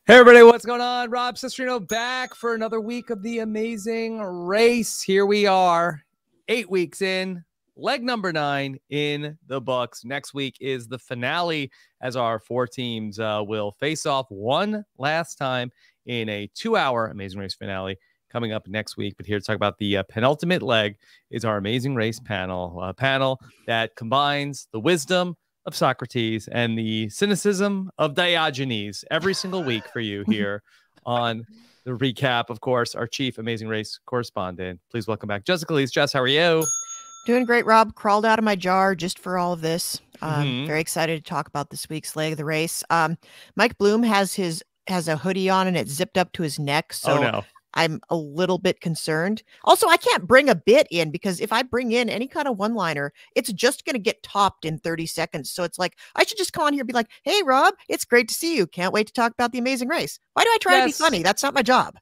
Hey everybody, what's going on? Rob Cesternino back for another week of the amazing race. Here we are, 8 weeks in, leg number 9 in the books. Next week is the finale as our 4 teams will face off one last time in a 2-hour amazing race finale coming up next week. But here to talk about the penultimate leg is our amazing race panel, a panel that combines the wisdom of Socrates and the cynicism of Diogenes every single week for you here on the recap. Of course, our chief amazing race correspondent. Please welcome back Jessica Liese. Jess, how are you? Doing great, Rob. Crawled out of my jar just for all of this. Very excited to talk about this week's leg of the race. Mike Bloom has a hoodie on and it's zipped up to his neck. So no. I'm a little bit concerned. Also, I can't bring a bit in because if I bring in any kind of one-liner, it's just going to get topped in 30 seconds. So it's like, I should just come on here and be like, hey, Rob, it's great to see you. Can't wait to talk about the amazing race. Why do I try to be funny? That's not my job.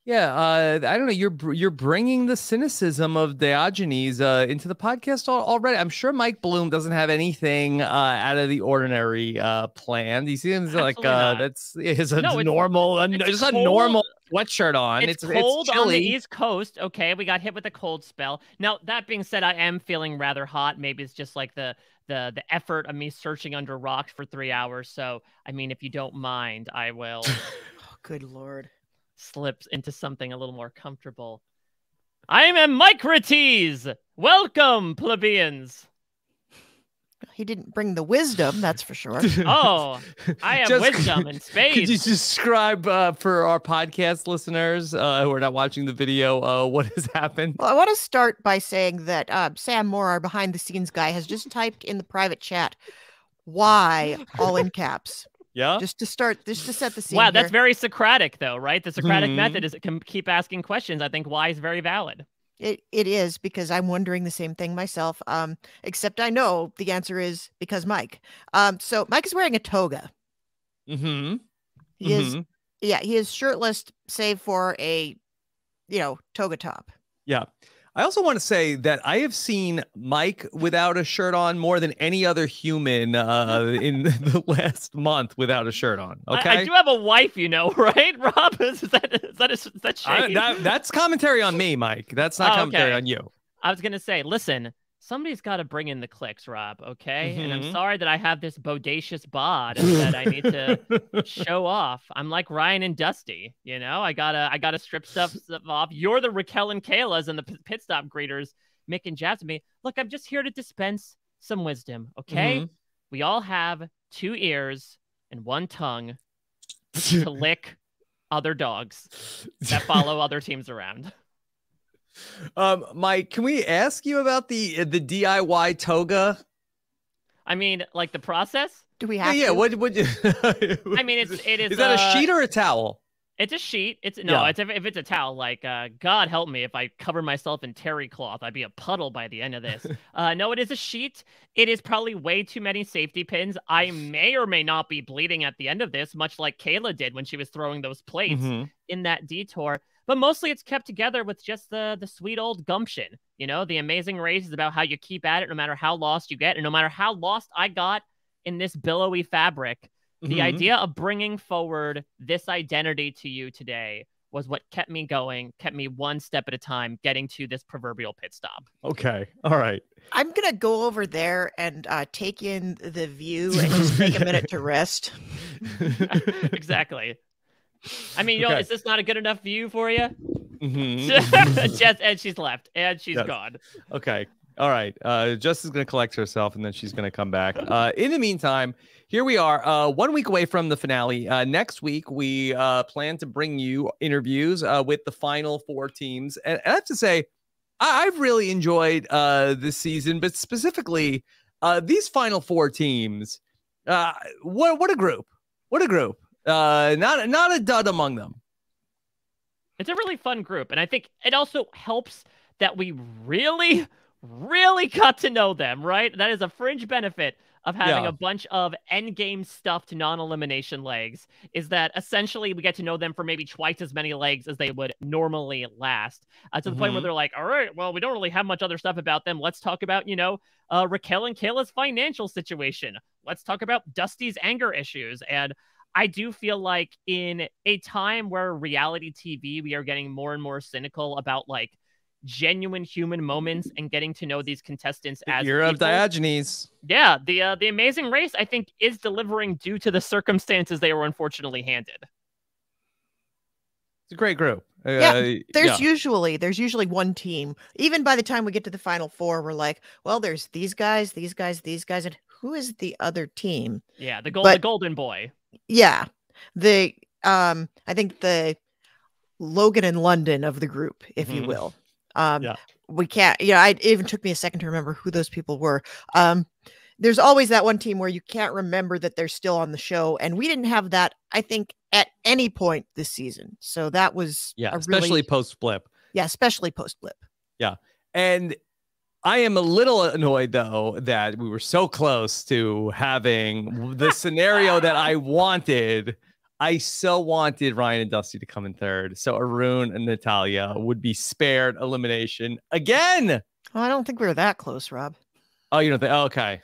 Yeah, I don't know. You're bringing the cynicism of Diogenes into the podcast already. I'm sure Mike Bloom doesn't have anything out of the ordinary planned. He seems like that's a normal sweatshirt on. It's cold on the East Coast. Okay, we got hit with a cold spell. Now that being said, I am feeling rather hot. Maybe it's just like the effort of me searching under rocks for 3 hours. So I mean, if you don't mind, I will. Oh, good Lord. Slips into something a little more comfortable. I am Micrates. Welcome, plebeians. He didn't bring the wisdom, that's for sure. Oh, I have wisdom in spades. Could you describe for our podcast listeners who are not watching the video what has happened? Well, I want to start by saying that Sam Moore, our behind-the-scenes guy, has just typed in the private chat, "Why?" all in caps. Yeah. Just to set the scene. Wow, that's very Socratic, though, right? The Socratic method is it can keep asking questions. I think why is very valid. It is, because I'm wondering the same thing myself. Except I know the answer is because Mike. So Mike is wearing a toga. He is shirtless, save for a toga top. Yeah. I also want to say that I have seen Mike without a shirt on more than any other human in the last month without a shirt on. Okay, I do have a wife, right, Rob? Is that shady? That's commentary on me, Mike. That's not commentary on you. I was gonna say, listen, somebody's got to bring in the clicks, Rob. Okay, and I'm sorry that I have this bodacious bod that I need to show off. I'm like Ryan and Dusty, I gotta strip stuff off. You're the Raquel and Kayla's and the pit stop greeters making jabs at me. Look, I'm just here to dispense some wisdom. Okay, we all have 2 ears and 1 tongue to lick other dogs that follow other teams around. Mike, can we ask you about the DIY toga? I mean, like the process? Do we have to? Yeah, what would you I mean, it is Is that a sheet or a towel? It's a sheet. If it's a towel, like God help me if I cover myself in terry cloth, I'd be a puddle by the end of this. No, it is a sheet. It is probably way too many safety pins. I may or may not be bleeding at the end of this, much like Kayla did when she was throwing those plates in that detour. But mostly it's kept together with just the sweet old gumption. The amazing race is about how you keep at it no matter how lost you get. And no matter how lost I got in this billowy fabric, the idea of bringing forward this identity to you today was what kept me going, kept me one step at a time, getting to this proverbial pit stop. Okay. All right. I'm going to go over there and take in the view and just take a minute to rest. Exactly. I mean, is this not a good enough view for you? And she's left, and she's gone. Okay. All right. Jess is going to collect herself, and then she's going to come back. In the meantime, here we are, 1 week away from the finale. Next week, we plan to bring you interviews with the final 4 teams. And I have to say, I've really enjoyed this season, but specifically these final 4 teams. What a group. What a group. Not a dud among them. It's a really fun group, and I think it also helps that we really got to know them, right? That is a fringe benefit of having a bunch of endgame stuffed non-elimination legs, is that essentially we get to know them for maybe twice as many legs as they would normally last. To the point where they're like, all right, well, we don't really have much other stuff about them. Let's talk about, Raquel and Kayla's financial situation. Let's talk about Dusty's anger issues. And I do feel like in a time where reality TV, we are getting more and more cynical about like genuine human moments and getting to know these contestants as Year of people. Diogenes. Yeah, the Amazing Race, I think, is delivering due to the circumstances they were unfortunately handed. It's a great group. There's usually one team. Even by the time we get to the final four, we're like, well, there's these guys, and who is the other team? Yeah, the golden boy. Yeah, I think the Logan and London of the group, if you will. We can't. It even took me a second to remember who those people were. There's always that one team where you can't remember that they're still on the show. And we didn't have that, I think, at any point this season. So that was especially post-blip. Yeah, especially post-blip. Yeah. And I am a little annoyed, though, that we were so close to having the scenario that I wanted. I so wanted Ryan and Dusty to come in third. So Arun and Natalia would be spared elimination again. Oh, I don't think we were that close, Rob. Oh, you don't think? Oh, okay.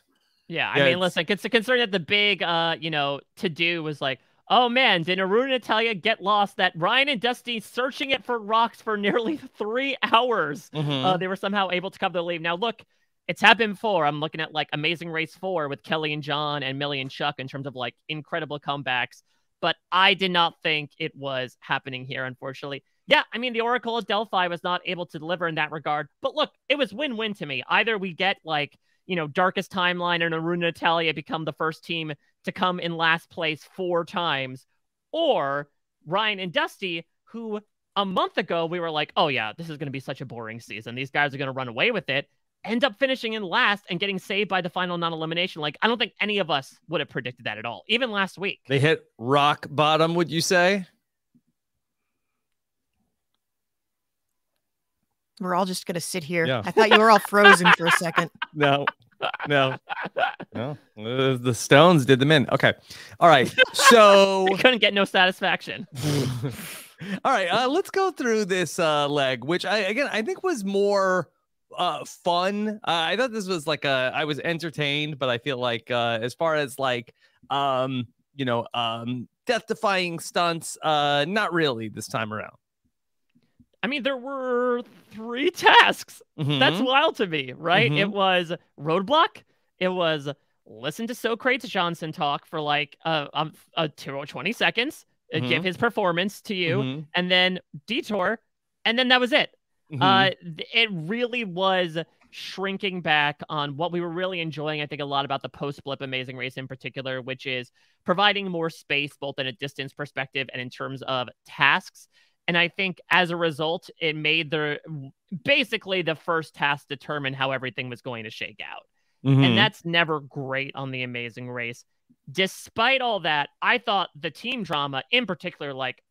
Yeah, I mean, listen, it's a concern that the big, to-do was like, oh, man, did Arun and Natalia get lost? That Ryan and Dusty searching it for rocks for nearly 3 hours. They were somehow able to cover the lead. Now, look, it's happened before. I'm looking at, like, Amazing Race 4 with Kelly and John and Millie and Chuck in terms of, like, incredible comebacks. But I did not think it was happening here, unfortunately. Yeah, I mean, the Oracle of Delphi was not able to deliver in that regard. But look, it was win-win to me. Either we get, like, darkest timeline and Arun and Natalia become the first team to come in last place 4 times, or Ryan and Dusty, who a month ago we were like, oh yeah, this is going to be such a boring season. These guys are going to run away with it, end up finishing in last and getting saved by the final non-elimination. Like, I don't think any of us would have predicted that at all, even last week. They hit rock bottom, would you say? We're all just going to sit here. Yeah. I thought you were all frozen for a second. No. The Stones did them in. Okay. All right. So you couldn't get no satisfaction. All right. Let's go through this leg, which I think was more fun. I thought this was like I was entertained, but I feel like as far as like death-defying stunts, not really this time around. I mean, there were 3 tasks. That's wild to me, right? It was roadblock. It was listen to Socrates Johnson talk for like 20 seconds, give his performance to you, and then detour, and then that was it. It really was shrinking back on what we were really enjoying, I think, a lot about the post-blip Amazing Race in particular, which is providing more space, both in a distance perspective and in terms of tasks. And I think as a result, it made basically the first task determine how everything was going to shake out. And that's never great on the Amazing Race. Despite all that, I thought the team drama in particular, like,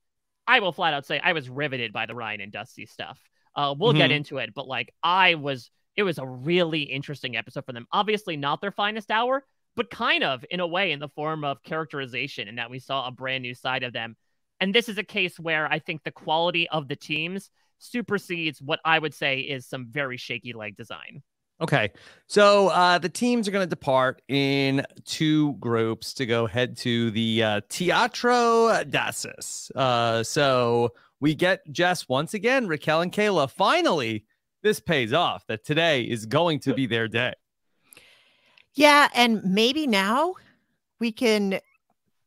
I will flat out say I was riveted by the Ryan and Dusty stuff. We'll get into it, but like it was a really interesting episode for them. Obviously not their finest hour, but kind of in a way in the form of characterization, and that we saw a brand new side of them. And this is a case where I think the quality of the teams supersedes what I would say is some very shaky leg design. Okay. So the teams are going to depart in 2 groups to go head to the Teatro Dacis. So we get Jess once again, Raquel and Kayla. Finally, this pays off that today is going to be their day. Yeah. And maybe now we can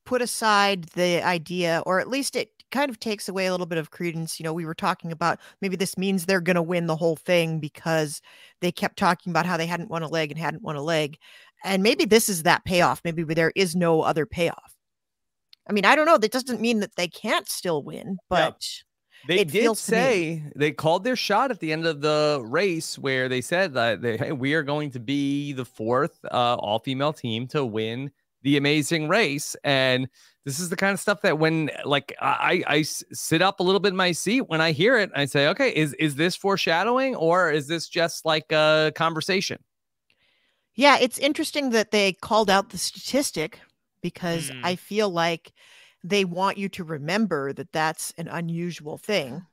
put aside the idea, or at least it kind of takes away a little bit of credence. We were talking about maybe this means they're going to win the whole thing because they kept talking about how they hadn't won a leg. And maybe this is that payoff. Maybe there is no other payoff. I mean, I don't know. That doesn't mean that they can't still win, but they did say they called their shot at the end of the race where they said that we are going to be the 4th all-female team to win the Amazing Race. And this is the kind of stuff that when like I sit up a little bit in my seat when I hear it, I say, okay, is this foreshadowing or is this just like a conversation? Yeah, it's interesting that they called out the statistic because I feel like they want you to remember that that's an unusual thing.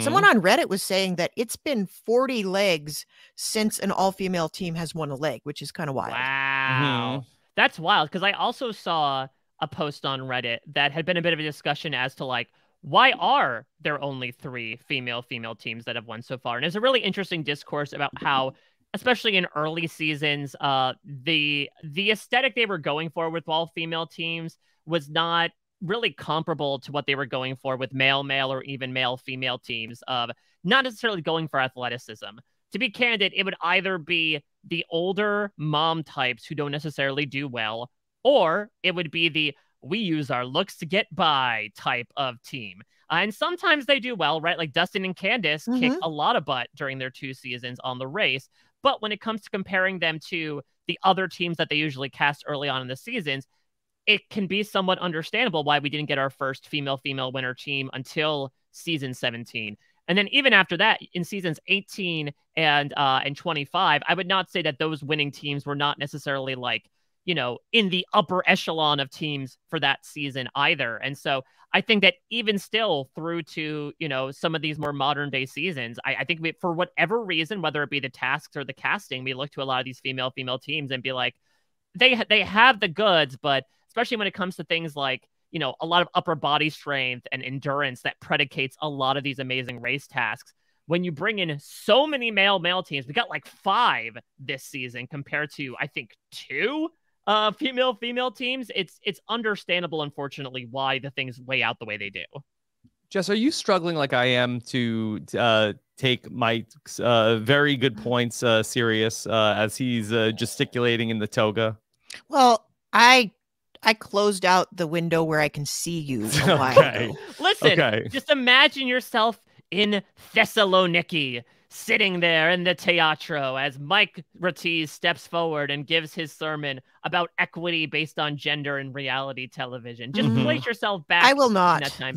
Someone on Reddit was saying that it's been 40 legs since an all-female team has won a leg, which is kind of wild. Wow. That's wild, because I also saw a post on Reddit that had been a bit of a discussion as to like, why are there only 3 female teams that have won so far? And there's a really interesting discourse about how, especially in early seasons, the aesthetic they were going for with all female teams was not really comparable to what they were going for with male or even male female teams, of not necessarily going for athleticism. To be candid, it would either be the older mom types who don't necessarily do well, or it would be the we use our looks to get by type of team. And sometimes they do well, right? Like Dustin and Candace kicked a lot of butt during their 2 seasons on the race. But when it comes to comparing them to the other teams that they usually cast early on in the seasons, it can be somewhat understandable why we didn't get our first female winner team until season 17. And then even after that, in seasons 18 and 25, I would not say that those winning teams were not necessarily like, you know, in the upper echelon of teams for that season either. And so I think that even still through to, you know, some of these more modern day seasons, I think for whatever reason, whether it be the tasks or the casting, we look to a lot of these female teams and be like, they have the goods, but especially when it comes to things like, you know, a lot of upper body strength and endurance that predicates a lot of these amazing race tasks. When you bring in so many male teams, we got like 5 this season compared to, I think, 2 female teams. It's understandable, unfortunately, why the things weigh out the way they do. Jess, are you struggling like I am to take Mike's very good points serious as he's gesticulating in the toga? Well, I closed out the window where I can see you a while ago. Listen, just imagine yourself in Thessaloniki, sitting there in the teatro as Mike Ratiz steps forward and gives his sermon about equity based on gender in reality television. Just place yourself back. I will not. In that time.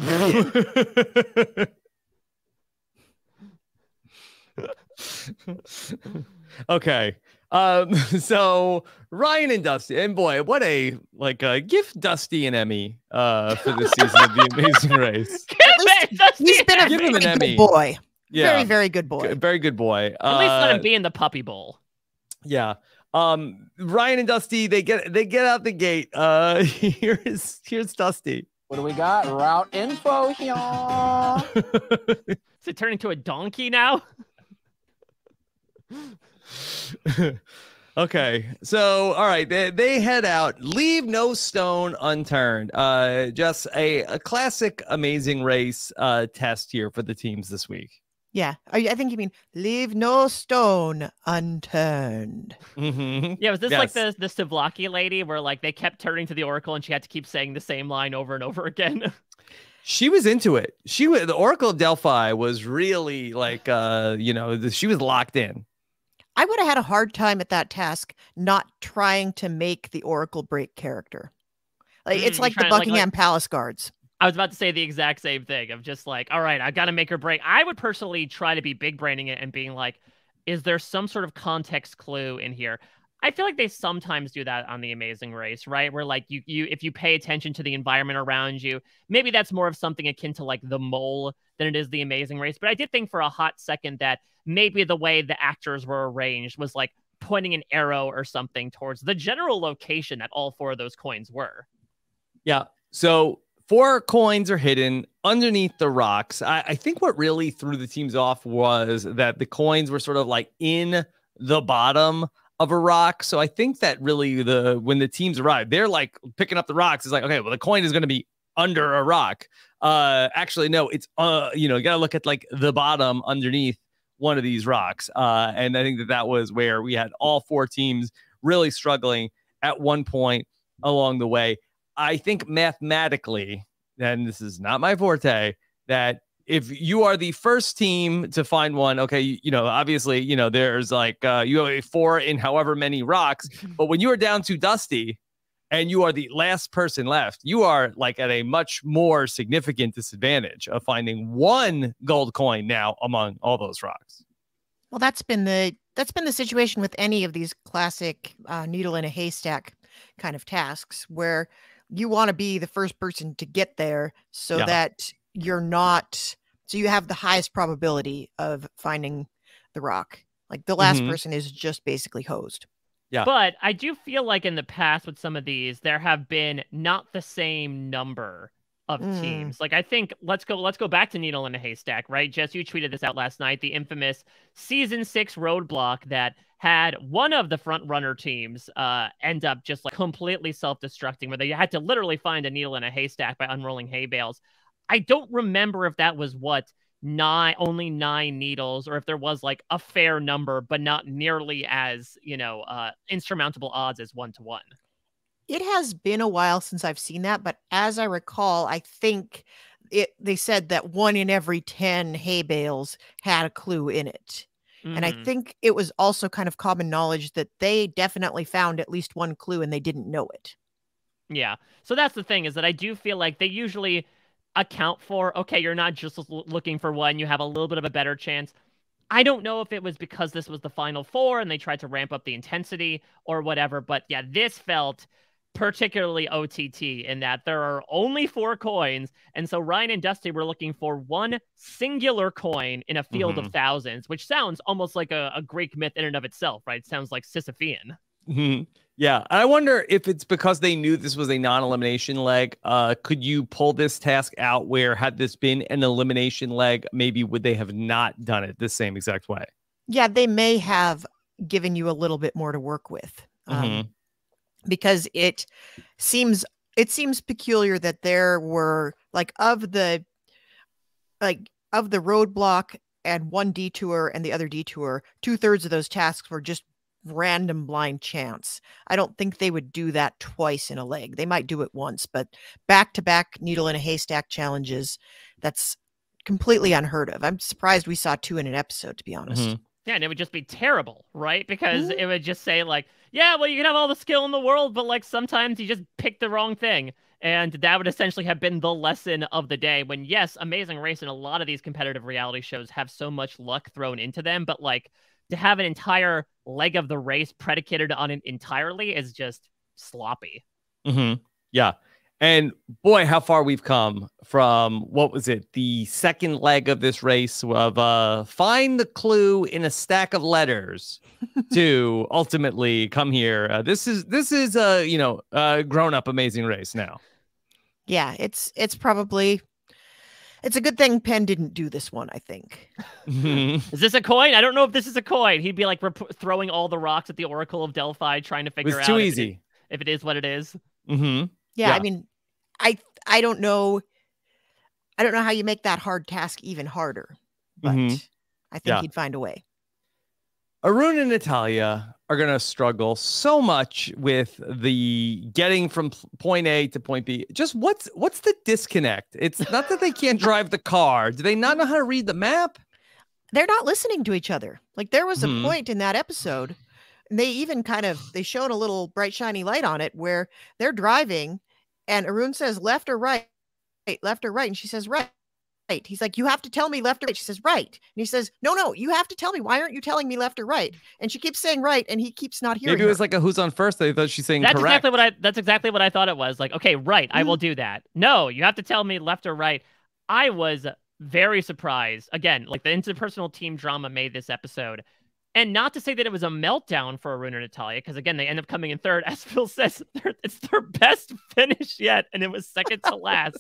Okay. So Ryan and Dusty, and boy, what a give Dusty an Emmy for this season of The Amazing Race. He's been a give him an Emmy. Good boy. Yeah. Very, very good boy. Very good boy. At least let him be in the puppy bowl. Yeah. Ryan and Dusty, they get out the gate. Here's Dusty. What do we got? Route info here. Is it turning into a donkey now? Okay, so all right, they head out, leave no stone unturned. Just a classic Amazing Race test here for the teams this week. Yeah, I think you mean leave no stone unturned. Yeah, was this like the Savlaki lady where like they kept turning to the Oracle and she had to keep saying the same line over and over again? She was into it. The Oracle of Delphi was really like she was locked in. I would have had a hard time at that task not trying to make the Oracle break character. Like it's like the Buckingham Palace guards. I was about to say the exact same thing of just like, all right, I got to make her break. I would personally try to be big braining it and being like, is there some sort of context clue in here? I feel like they sometimes do that on The Amazing Race, right? Where like you if you pay attention to the environment around you, maybe that's more of something akin to like The Mole than it is The Amazing Race. But I did think for a hot second that maybe the way the actors were arranged was like pointing an arrow or something towards the general location that all 4 of those coins were. Yeah. So 4 coins are hidden underneath the rocks. I think what really threw the teams off was that the coins were sort of like in the bottom of a rock. So I think that really when the teams arrive, they're like picking up the rocks. It's like, okay, well, the coin is going to be under a rock. Actually, no, it's, you got to look at like the bottom underneath one of these rocks. And I think that was where we had all 4 teams really struggling at one point along the way. I think mathematically, and this is not my forte, that if you are the first team to find one, okay, obviously, there's like, you have a 4 in however many rocks, but when you are down to Dusty and you are the last person left, you are like at a much more significant disadvantage of finding 1 gold coin now among all those rocks. Well, that's been the situation with any of these classic needle in a haystack kind of tasks where you want to be the first person to get there so that you have the highest probability of finding the rock. Like the last person is just basically hosed. Yeah. But I do feel like in the past with some of these, there have been not the same number of teams. Like I think let's go back to Needle in a Haystack, right? Jess, you tweeted this out last night, the infamous season 6 roadblock that had one of the front runner teams end up just like completely self-destructing, where they had to literally find a needle in a haystack by unrolling hay bales. I don't remember if that was only 9 needles, or if there was like a fair number, but not nearly as, insurmountable odds as 1-to-1. It has been a while since I've seen that, but as I recall, I think they said that 1 in every 10 hay bales had a clue in it. And I think it was also kind of common knowledge that they definitely found at least 1 clue and they didn't know it. Yeah. So that's the thing, is that I do feel like they usually account for, okay, you're not just looking for 1, you have a little bit of a better chance. I don't know if it was because this was the final 4 and they tried to ramp up the intensity or whatever, but yeah, this felt particularly OTT in that there are only 4 coins, and so Ryan and Dusty were looking for 1 singular coin in a field of thousands, which sounds almost like a Greek myth in and of itself, right? It sounds like Sisyphean. Yeah, I wonder if it's because they knew this was a non-elimination leg. Could you pull this task out where, had this been an elimination leg, maybe would they have not done it the same exact way? Yeah, they may have given you a little bit more to work with. Because it seems peculiar that there were of the roadblock and 1 detour and the other detour, 2/3 of those tasks were just random blind chance. I don't think they would do that twice in a leg. They might do it once, but back-to-back needle in a haystack challenges, that's completely unheard of. I'm surprised we saw 2 in an episode, to be honest. Yeah, and it would just be terrible, right? Because it would just say yeah, well, you can have all the skill in the world, but sometimes you just pick the wrong thing. And that would essentially have been the lesson of the day, when yes, Amazing Race and a lot of these competitive reality shows have so much luck thrown into them, but to have an entire leg of the race predicated on it entirely is just sloppy. Yeah. And boy, how far we've come from, what was it, the second leg of this race of find the clue in a stack of letters to ultimately come here. This is a grown-up Amazing Race now. Yeah, it's a good thing Penn didn't do this one, I think. Is this a coin? I don't know if this is a coin. He'd be throwing all the rocks at the Oracle of Delphi, trying to figure out too easy if it is what it is. Yeah, I mean, I don't know. I don't know how you make that hard task even harder, but I think he'd find a way. Arun and Natalia are going to struggle so much with the getting from point A to point B. Just what's the disconnect? It's not that they can't drive the car. Do they not know how to read the map? They're not listening to each other. There was a point in that episode, and they even they showed a little bright shiny light on it where they're driving and Arun says left or right, and she says right. He's like, you have to tell me left or right. She says right. And he says, no, you have to tell me. Why aren't you telling me left or right? And she keeps saying right, and he keeps not hearing. Maybe it was like a who's on first. They thought she's saying that's correct. That's exactly what I thought it was. Okay, right, I will do that. No, you have to tell me left or right. I was very surprised. Again, the interpersonal team drama made this episode. And not to say that it was a meltdown for Arun and Natalia, because again, they end up coming in third. As Phil says, it's their best finish yet, and it was second to last.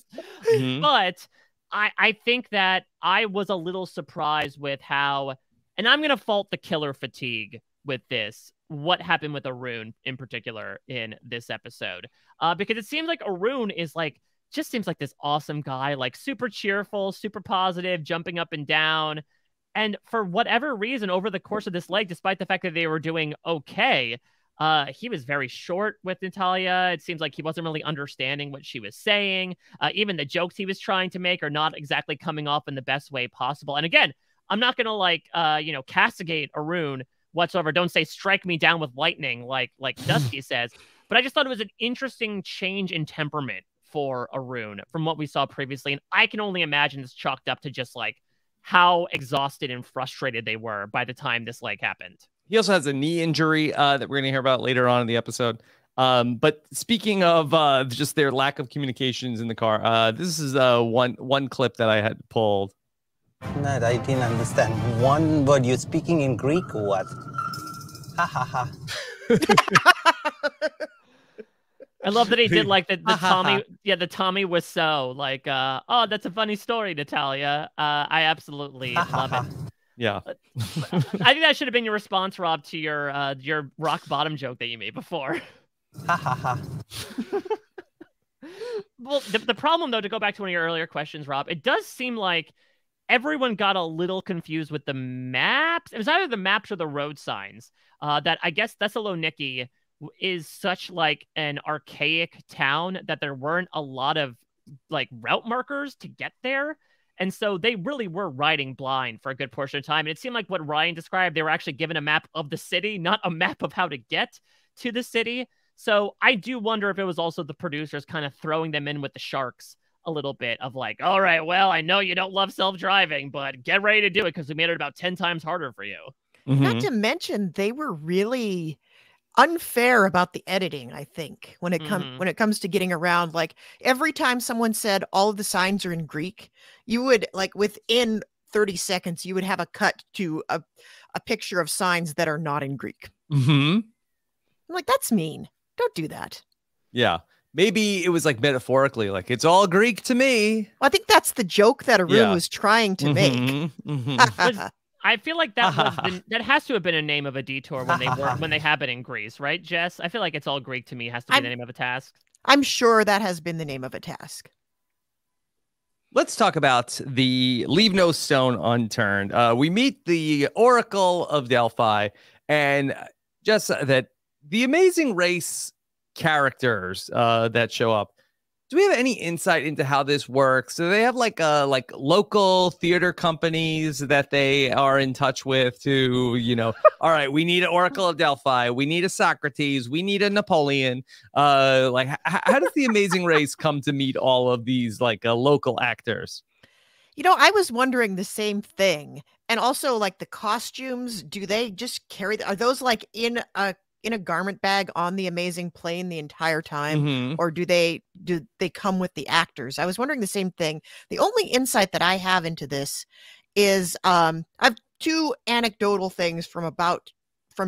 But I think that I was a little surprised with how, and I'm going to fault the killer fatigue with this, what happened with Arun in particular in this episode. Because it seems like Arun is just seems like this awesome guy, super cheerful, super positive, jumping up and down. And for whatever reason, over the course of this leg, despite the fact that they were doing okay, he was very short with Natalia. It seems like he wasn't really understanding what she was saying. Even the jokes he was trying to make are not exactly coming off in the best way possible. And again, I'm not going to castigate Arun whatsoever. Don't say strike me down with lightning like Dusty says. But I just thought it was an interesting change in temperament for Arun from what we saw previously. And I can only imagine it's chalked up to just how exhausted and frustrated they were by the time this leg happened. He also has a knee injury that we're going to hear about later on in the episode. But speaking of just their lack of communications in the car, this is one clip that I had pulled. I didn't understand one word. You're speaking in Greek or what? I love that he did like the Tommy, the Tommy Wiseau, like, oh, that's a funny story, Natalia. I absolutely love it. Yeah. I think that should have been your response, Rob, to your rock bottom joke that you made before. Well, the problem, though, to go back to one of your earlier questions, Rob, it does seem like everyone got a little confused with the maps. It was either the maps or the road signs. That I guess Thessaloniki is such like an archaic town that there weren't a lot of like route markers to get there. And so they really were riding blind for a good portion of time. And it seemed like what Ryan described, they were actually given a map of the city, not a map of how to get to the city. So I do wonder if it was also the producers kind of throwing them in with the sharks a little bit of like, all right, well, I know you don't love self-driving, but get ready to do it because we made it about 10 times harder for you. Not to mention, they were really unfair about the editing, I think, when it comes to getting around. Like every time someone said all of the signs are in Greek, you would like within 30 seconds, you would have a cut to a picture of signs that are not in Greek. I'm like, that's mean. Don't do that. Yeah. Maybe it was like metaphorically, like it's all Greek to me. Well, I think that's the joke that Arun was trying to make. I feel like that was that has to have been a name of a detour when they have it in Greece, right, Jess? I feel like it's all Greek to me. It has to be the name of a task. I'm sure that has been the name of a task. Let's talk about the Leave No Stone Unturned. We meet the Oracle of Delphi, and just that the Amazing Race characters that show up. Do we have any insight into how this works? Do they have like local theater companies that they are in touch with to, you know, all right, we need an Oracle of Delphi, we need a Socrates, we need a Napoleon. Like how does the Amazing Race come to meet all of these like local actors? You know, I was wondering the same thing. And also like the costumes, do they just carry, are those like in a garment bag on the Amazing plane the entire time, or do they come with the actors? I was wondering the same thing. The only insight that I have into this is I have two anecdotal things from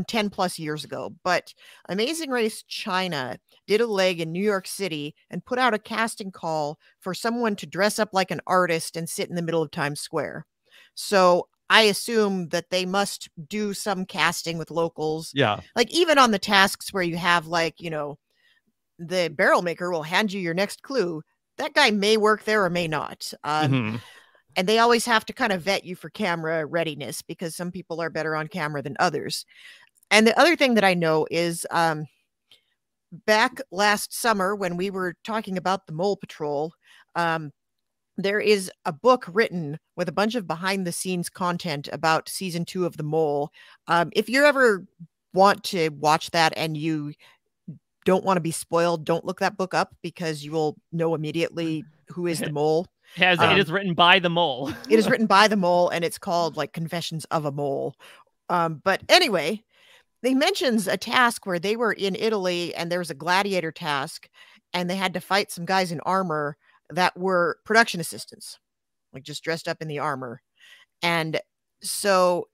10 plus years ago, but Amazing Race China did a leg in New York City and put out a casting call for someone to dress up like an artist and sit in the middle of Times Square. So I assume that they must do some casting with locals. Yeah. Like even on the tasks where you have like, you know, the barrel maker will hand you your next clue. That guy may work there or may not. And they always have to kind of vet you for camera readiness because some people are better on camera than others. And the other thing that I know is back last summer when we were talking about the Mole Patrol, there is a book written with a bunch of behind the scenes content about season 2 of The Mole. If you ever want to watch that and you don't want to be spoiled, don't look that book up because you will know immediately who is the mole. It is written by the mole. It is written by the mole and it's called like Confessions of a Mole. But anyway, they mentions a task where they were in Italy and there was a gladiator task and they had to fight some guys in armor that were production assistants, like just dressed up in the armor. And so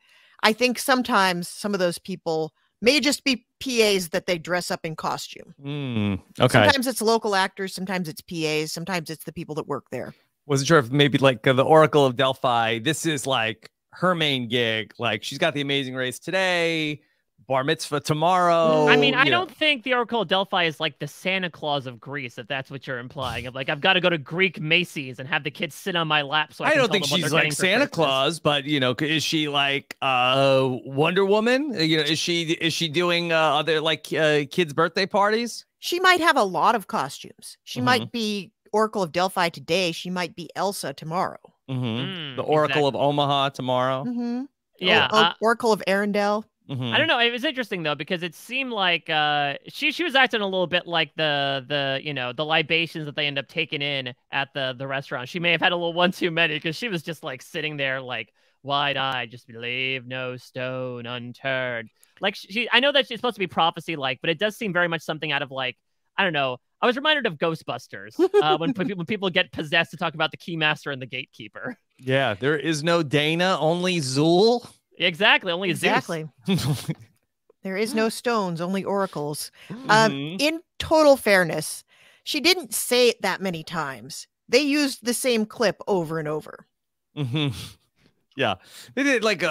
I think sometimes some of those people may just be PAs that they dress up in costume. Okay. Sometimes it's local actors, sometimes it's PAs, sometimes it's the people that work there. Wasn't sure if maybe like the Oracle of Delphi, this is like her main gig. Like she's got the Amazing Race today, bar mitzvah tomorrow. I mean, I don't think the Oracle of Delphi is like the Santa Claus of Greece, if that's what you're implying. Of like, I've got to go to Greek Macy's and have the kids sit on my lap. So I don't think she's like Santa Claus, but you know, is she like Wonder Woman? You know, is she doing other like kids' birthday parties? She might have a lot of costumes. She might be Oracle of Delphi today. She might be Elsa tomorrow. The Oracle of Omaha tomorrow. Yeah, Oracle of Arendelle. I don't know. It was interesting though because it seemed like she was acting a little bit like the you know the libations that they end up taking in at the restaurant. She may have had a little one too many because she was just like sitting there like wide-eyed, just leave no stone unturned. Like I know that she's supposed to be prophecy like, but it does seem very much something out of like I don't know. I was reminded of Ghostbusters when people get possessed to talk about the Keymaster and the Gatekeeper. Yeah, there is no Dana, only Zool. Exactly, only exactly. Zeus. There is no stones, only oracles. In total fairness, she didn't say it that many times. They used the same clip over and over. Yeah, they did like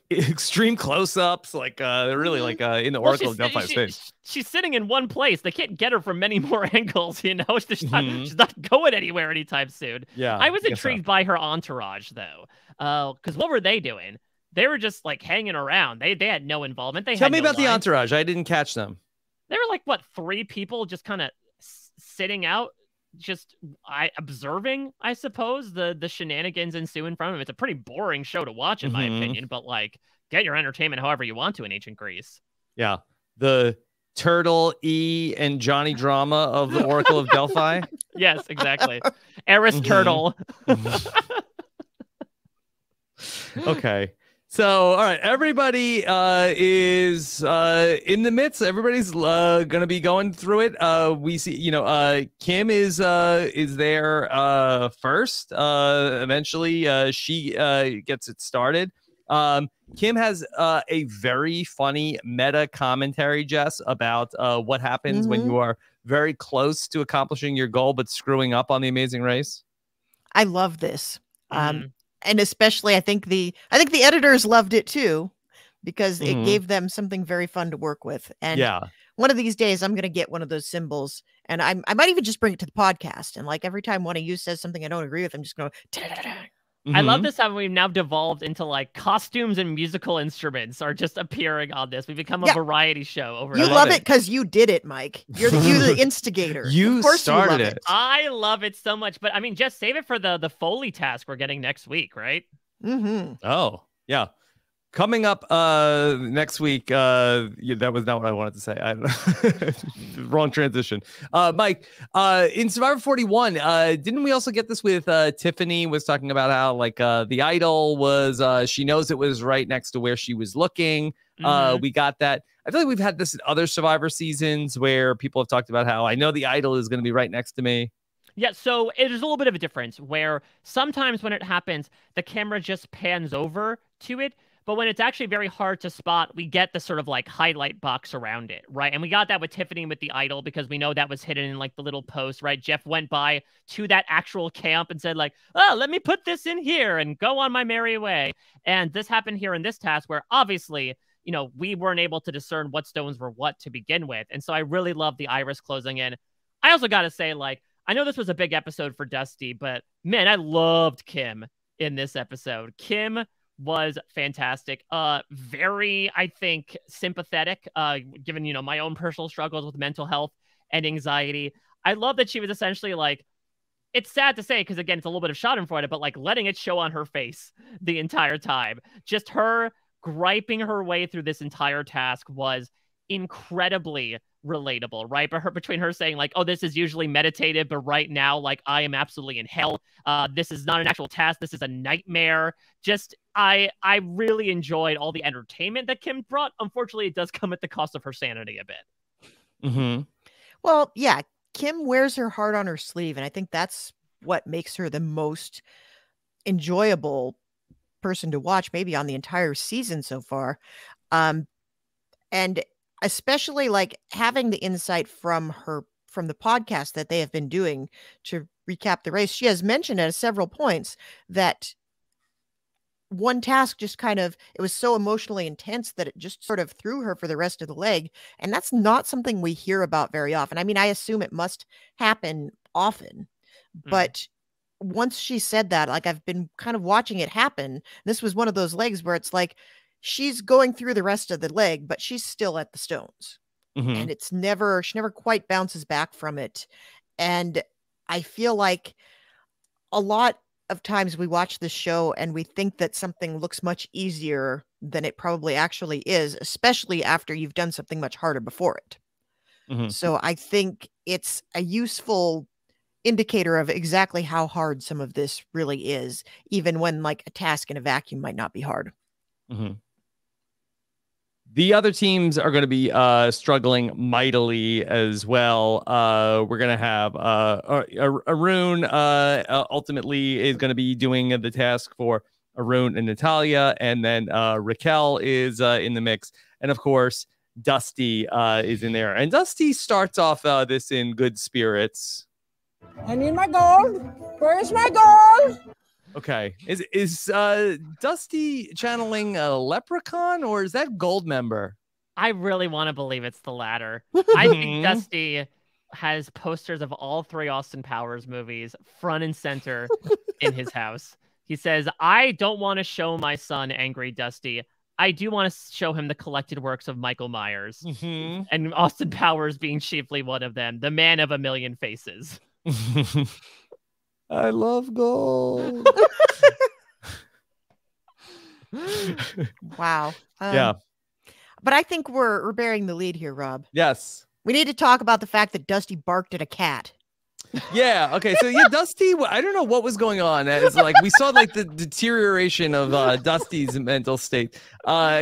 extreme close-ups, like really like in the Oracle of Delphi's face. She's sitting in one place. They can't get her from many more angles. You know, she's not going anywhere anytime soon. Yeah, I was intrigued by her entourage though, because what were they doing? They were just like hanging around. They had no involvement. Tell me about the entourage. I didn't catch them. They were like, what, 3 people just kind of sitting out, just observing, I suppose, the shenanigans ensue in front of them. It's a pretty boring show to watch, in my opinion, but like, get your entertainment however you want to in ancient Greece. Yeah. The Turtle, E, and Johnny Drama of the Oracle of Delphi. Yes, exactly. Eris Turtle. Okay. So, all right, everybody is in the midst. Everybody's going to be going through it. We see, Kim is there first. Eventually, she gets it started. Kim has a very funny meta commentary, Jess, about what happens when you are very close to accomplishing your goal but screwing up on the Amazing Race. I love this. And especially, I think the editors loved it too, because it gave them something very fun to work with. And one of these days, I'm going to get one of those symbols, and I might even just bring it to the podcast. And like every time one of you says something I don't agree with, I'm just going to. I love this how we've now devolved into like costumes and musical instruments are just appearing on this. We've become a variety show. You love it because you did it, Mike. You're the instigator. You started it. I love it so much, but I mean, just save it for the Foley task we're getting next week, right? Oh, yeah. Coming up next week, that was not what I wanted to say. Wrong transition. Mike, in Survivor 41, didn't we also get this with Tiffany was talking about how like the idol was, she knows it was right next to where she was looking. We got that. I feel like we've had this in other Survivor seasons where people have talked about how I know the idol is going to be right next to me. Yeah, so it is a little bit of a difference where sometimes when it happens, the camera just pans over to it. But when it's actually very hard to spot, we get the sort of like highlight box around it, right? And we got that with Tiffany with the idol because we know that was hidden in like the little post, right? Jeff went by to that actual camp and said like, oh, let me put this in here and go on my merry way. And this happened here in this task where obviously, we weren't able to discern what stones were what to begin with. And so I really love the iris closing in. I also got to say, like, I know this was a big episode for Dusty, but man, I loved Kim in this episode. Kim was fantastic. Very, I think, sympathetic, given, my own personal struggles with mental health and anxiety. I love that she was essentially like, it's sad to say, because again, it's a little bit of schadenfreude, but like letting it show on her face the entire time. Just her griping her way through this entire task was incredibly relatable, right? But between her saying like, oh, this is usually meditative, but right now, like, I am absolutely in hell. This is not an actual task. This is a nightmare. Just, I really enjoyed all the entertainment that Kim brought. Unfortunately, it does come at the cost of her sanity a bit. Well, yeah, Kim wears her heart on her sleeve, and I think that's what makes her the most enjoyable person to watch, maybe on the entire season so far. And especially like having the insight from the podcast that they have been doing to recap the race. She has mentioned at several points that one task just it was so emotionally intense that it just sort of threw her for the rest of the leg. And that's not something we hear about very often. I mean, I assume it must happen often, but once she said that, like, I've been kind of watching it happen. This was one of those legs where it's like, she's going through the rest of the leg, but she's still at the stones. And she never quite bounces back from it. And I feel like a lot of times we watch this show and we think that something looks much easier than it probably actually is, especially after you've done something much harder before it. So I think it's a useful indicator of exactly how hard some of this really is, even when like a task in a vacuum might not be hard. The other teams are going to be struggling mightily as well. We're going to have Arun ultimately is going to be doing the task for Arun and Natalia, and then Raquel is in the mix, and of course Dusty is in there. And Dusty starts off this in good spirits. I need my gold. Where's my gold? Okay, is Dusty channeling a leprechaun, or is that Goldmember? I really want to believe it's the latter. I think Dusty has posters of all 3 Austin Powers movies front and center in his house. He says, I don't want to show my son Angry Dusty. I do want to show him the collected works of Michael Myers. And Austin Powers being chiefly one of them, the man of a million faces. I love gold. Wow. Yeah. But I think we're bearing the lead here, Rob. Yes. We need to talk about the fact that Dusty barked at a cat. Yeah. Okay. So yeah, Dusty. I don't know what was going on. It's like we saw like the deterioration of Dusty's mental state.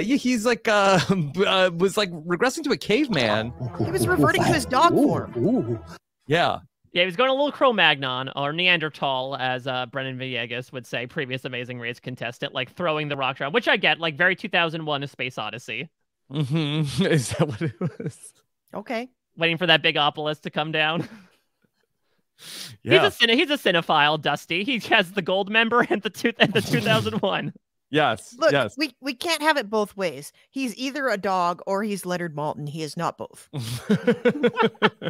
He's like was like regressing to a caveman. He was reverting to his dog form. Yeah. Yeah, he was going a little Cro-Magnon, or Neanderthal, as Brennan Villegas would say, previous Amazing Race contestant, like throwing the rocks around, which I get, like very 2001 A Space Odyssey. Is that what it was? Okay. Waiting for that big obelisk to come down. Yeah. He's a cinephile, Dusty. He has the Goldmember and the 2001. Yes. Look, yes. we can't have it both ways. He's either a dog or he's Leonard Maltin. He is not both.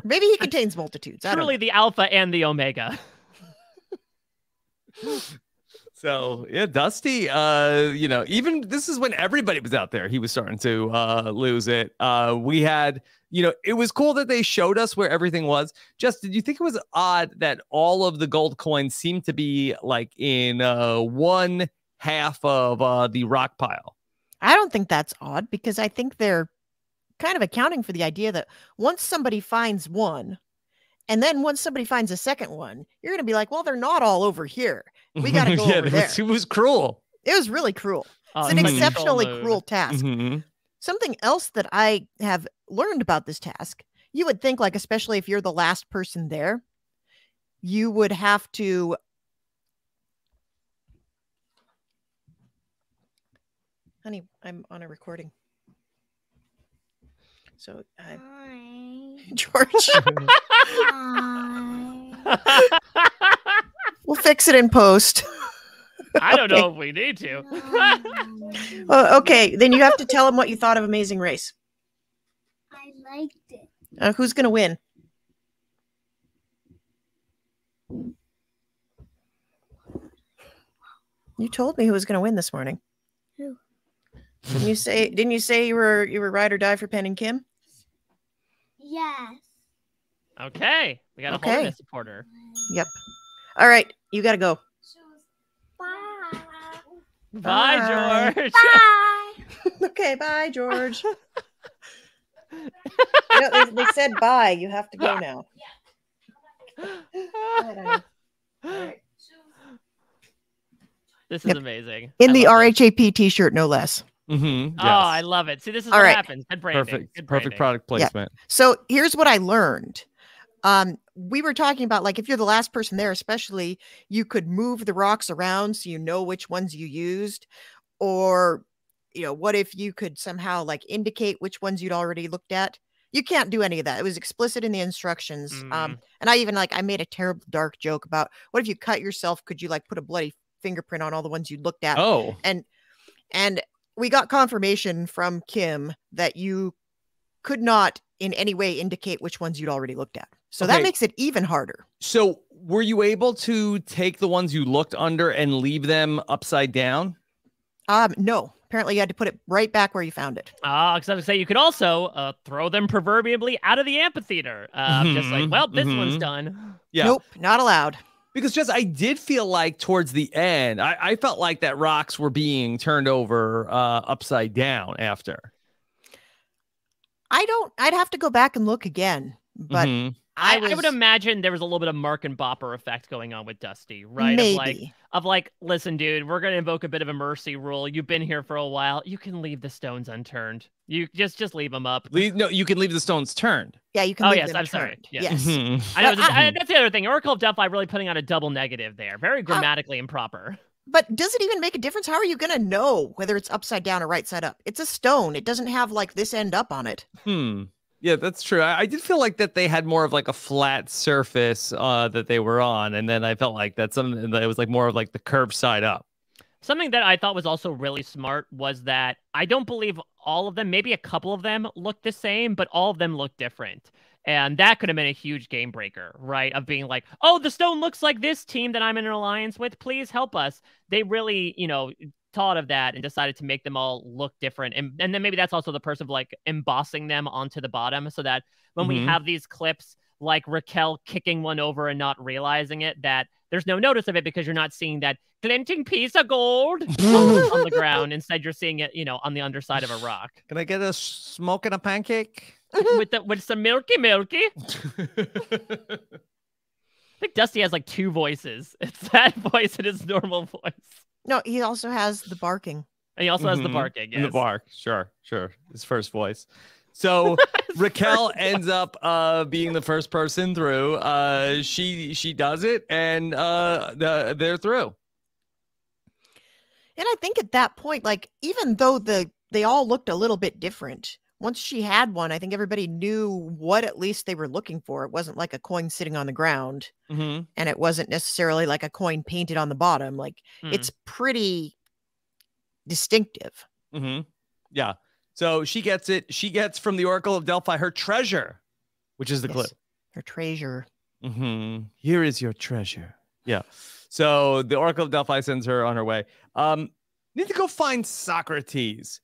Maybe he contains multitudes. Truly the alpha and the omega. So yeah, Dusty, even this is when everybody was out there, he was starting to lose it. We had, it was cool that they showed us where everything was. Just, did you think it was odd that all of the gold coins seemed to be like in one half of the rock pile? I don't think that's odd, because I think they're kind of accounting for the idea that once somebody finds one, and then once somebody finds a second one, you're going to be like, well, they're not all over here. We got to go over there. It was cruel. It was really cruel. It's an exceptionally cruel task. Something else that I have learned about this task, you would think, like, especially if you're the last person there, you would have to... Honey, I'm on a recording. So, George. We'll fix it in post. I don't know if we need to. Okay, then you have to tell him what you thought of Amazing Race. I liked it. Who's going to win? You told me who was going to win this morning. Who? Didn't you say you were ride or die for Penn and Kim? Yes. Okay. We got a holiness supporter. Yep. All right. You got to go. Bye. Bye, George. Bye. Okay. Bye, George. They said bye. You have to go now. Go ahead, honey. All right. This is amazing. In the RHAP t-shirt, no less. Yes. Oh, I love it. See, this is All what right. happens. Good branding. Perfect product placement. Yeah. So here's what I learned. We were talking about, like, if you're the last person there, especially, you could move the rocks around so you know which ones you used, or, what if you could somehow, like, indicate which ones you'd already looked at? You can't do any of that. It was explicit in the instructions. And I even, I made a terrible dark joke about, what if you cut yourself? Could you, like, put a bloody fingerprint on all the ones you looked at? Oh. And we got confirmation from Kim that you could not in any way indicate which ones you'd already looked at. So that makes it even harder. So were you able to take the ones you looked under and leave them upside down? No. Apparently you had to put it right back where you found it. Because I would say you could also throw them proverbially out of the amphitheater. Just like, well, this one's done. Yeah. Nope, not allowed. Because I did feel like towards the end, I felt like that rocks were being turned over upside down after. I'd have to go back and look again, but I would imagine there was a little bit of Mark and Bopper effect going on with Dusty, right? Maybe. Of like, listen, dude, we're going to invoke a bit of a mercy rule. You've been here for a while. You can leave the stones unturned. You just leave them up. No, you can leave the stones turned. Yeah, you can leave them I'm turned. sorry. Yes. I know, that's the other thing. Oracle of Delphi really putting out a double negative there. Very grammatically improper. But does it even make a difference? How are you going to know whether it's upside down or right side up? It's a stone. It doesn't have like this end up on it. Yeah, that's true. I did feel like that they had more of like a flat surface that they were on. And then I felt like that something that it was like more of like the curved side up. Something that I thought was also really smart was that I don't believe all of them, maybe a couple of them looked the same, but all of them looked different. And that could have been a huge game breaker, right? Of being like, oh, the stone looks like this team that I'm in an alliance with. Please help us. They really, thought of that and decided to make them all look different. And then maybe that's also the purpose of like embossing them onto the bottom so that when we have these clips like Raquel kicking one over and not realizing it, that there's no notice of it because you're not seeing that glinting piece of gold on the ground. Instead, you're seeing it, on the underside of a rock. Can I get a smoke and a pancake? with some milky. I think Dusty has like two voices. It's that voice and his normal voice. No, he also has the barking. And he also has the barking. Yes. And the bark. Sure. His first voice. So Raquel ends up being the first person through. She does it, and they're through. And I think at that point, like, even though they all looked a little bit different, once she had one, I think everybody knew what at least they were looking for. It wasn't like a coin sitting on the ground, and it wasn't necessarily like a coin painted on the bottom. Like, it's pretty distinctive. Yeah. So she gets it. She gets from the Oracle of Delphi her treasure, which is the clue. Her treasure. Here is your treasure. Yeah. So the Oracle of Delphi sends her on her way. Need to go find Socrates.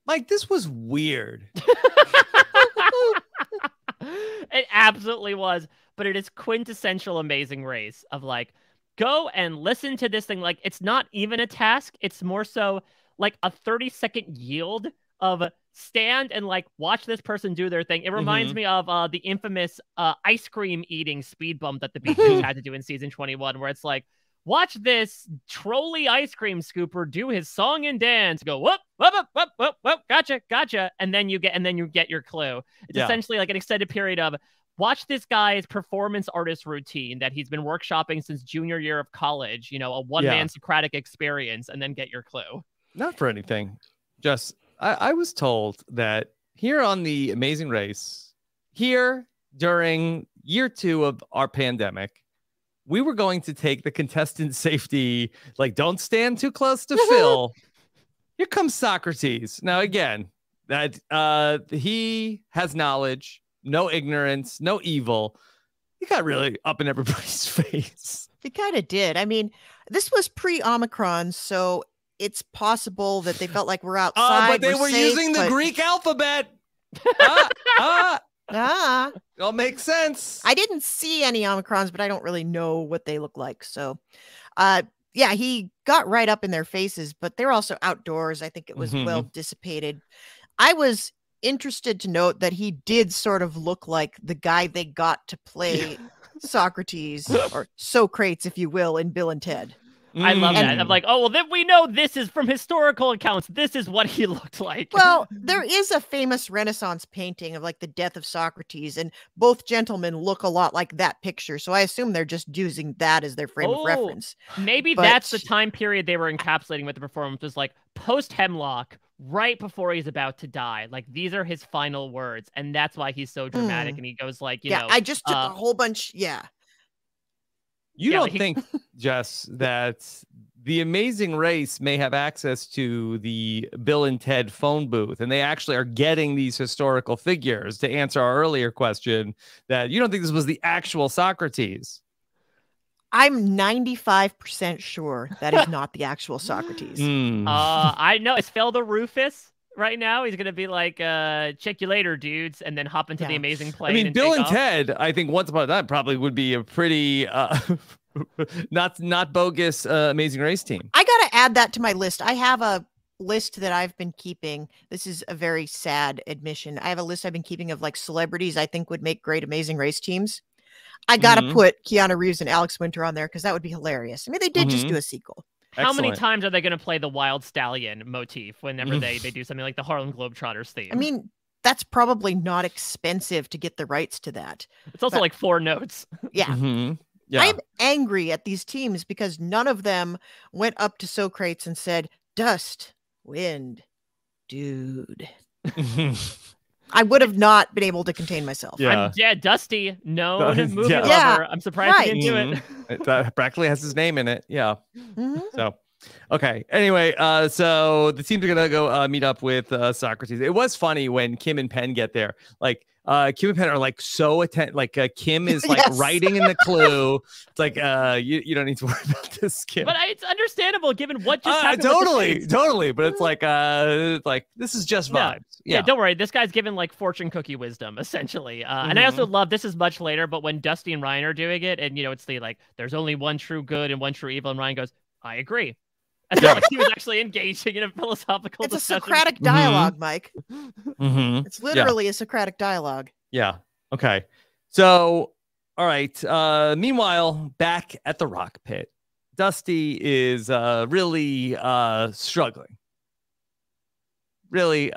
Mike, this was weird. It absolutely was, but it is quintessential Amazing Race of like, go and listen to this thing. Like, it's not even a task. It's more so like a 30-second yield of stand and like watch this person do their thing. It reminds me of the infamous ice cream eating speed bump that the Beatles had to do in season 21, where it's like, watch this trolley ice cream scooper do his song and dance. Go whoop whoop whoop whoop whoop. Gotcha. And then you get your clue. It's essentially like an extended period of watch this guy's performance artist routine that he's been workshopping since junior year of college. A one-man Socratic experience, and then get your clue. Not for anything. Just I was told that here on the Amazing Race, here during year 2 of our pandemic, we were going to take the contestant safety, like, don't stand too close to Phil. Here comes Socrates. Now, again, that he has knowledge, no ignorance, no evil. He got really up in everybody's face. He kind of did. I mean, this was pre-Omicron, so it's possible that they felt like we're outside. But they were using the Greek alphabet. It'll make sense. I didn't see any Omicrons, but I don't really know what they look like. So, he got right up in their faces, but they're also outdoors. I think it was well dissipated. I was interested to note that he did sort of look like the guy they got to play Socrates, or Socrates, if you will, in Bill and Ted. I love that. I'm like, oh, well, then we know this is from historical accounts. This is what he looked like. Well, there is a famous Renaissance painting of like the death of Socrates, and both gentlemen look a lot like that picture. So I assume they're just using that as their frame of reference. Maybe that's the time period they were encapsulating with the performance, was like post-Hemlock, right before he's about to die. Like, these are his final words, and that's why he's so dramatic. And he goes like, you know, I just took a whole bunch. You don't think, Jess, that the Amazing Race may have access to the Bill and Ted phone booth, and they actually are getting these historical figures to answer our earlier question, that you don't think this was the actual Socrates? I'm 95% sure that is not the actual Socrates. I know. It's Phil the Rufus. Right now, he's gonna be like, check you later, dudes, and then hop into the amazing plane. I mean, Bill and Ted, I think once upon a time probably would be a pretty not bogus Amazing Race team. I gotta add that to my list. I have a list that I've been keeping. This is a very sad admission. I have a list I've been keeping of like celebrities I think would make great Amazing Race teams. I gotta put Keanu Reeves and Alex Winter on there because that would be hilarious. I mean, they did just do a sequel. How many times are they going to play the Wild Stallion motif whenever they do something like the Harlem Globetrotters theme? I mean, that's probably not expensive to get the rights to that. It's also like 4 notes. Yeah. Yeah. I'm angry at these teams because none of them went up to Socrates and said, "Dust, wind, dude." I would have not been able to contain myself. Yeah. Dusty, known movie Yeah. lover. Yeah, I'm surprised right. he didn't do it. It practically has his name in it. Yeah. Mhm. So, okay. Anyway, so the teams are gonna go meet up with Socrates. It was funny when Kim and Penn get there. Like, Kim and Penn are like so attentive. Like, Kim is like Yes. writing in the clue. It's like, you don't need to worry about this, Kim. But it's understandable given what just happened. with the shades. Totally. But it's like this is just No. vibes. Yeah, don't worry. This guy's given like fortune cookie wisdom, essentially. And I also love, this is much later, but when Dusty and Ryan are doing it, and it's the like, there's only one true good and one true evil, and Ryan goes, I agree. And so, like, he was actually engaging in a philosophical It's a discussion. Socratic dialogue, Mike. Mm-hmm. It's literally a Socratic dialogue. Yeah. Okay. So, all right. Meanwhile, back at the rock pit, Dusty is really struggling. Really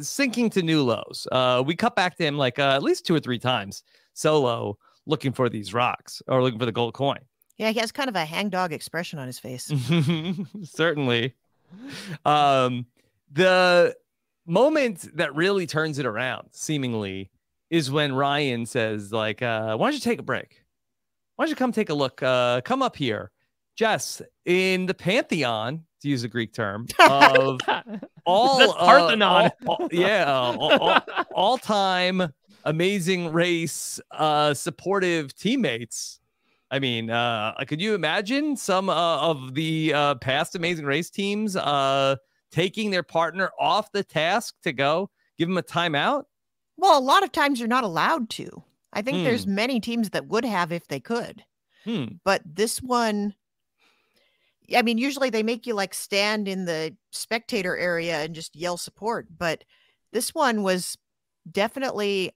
sinking to new lows. We cut back to him like at least 2 or 3 times solo looking for these rocks or looking for the gold coin. Yeah, he has kind of a hangdog expression on his face. Certainly. The moment that really turns it around, seemingly, is when Ryan says, like, why don't you take a break? Why don't you come take a look? Come up here. Jess, in the pantheon, to use a Greek term, of all Parthenon. all-time amazing race supportive teammates. I mean, could you imagine some of the past Amazing Race teams taking their partner off the task to go give them a timeout? Well, a lot of times you're not allowed to. I think there's many teams that would have if they could. But this one, I mean, usually they make you like stand in the spectator area and just yell support. But this one was definitely,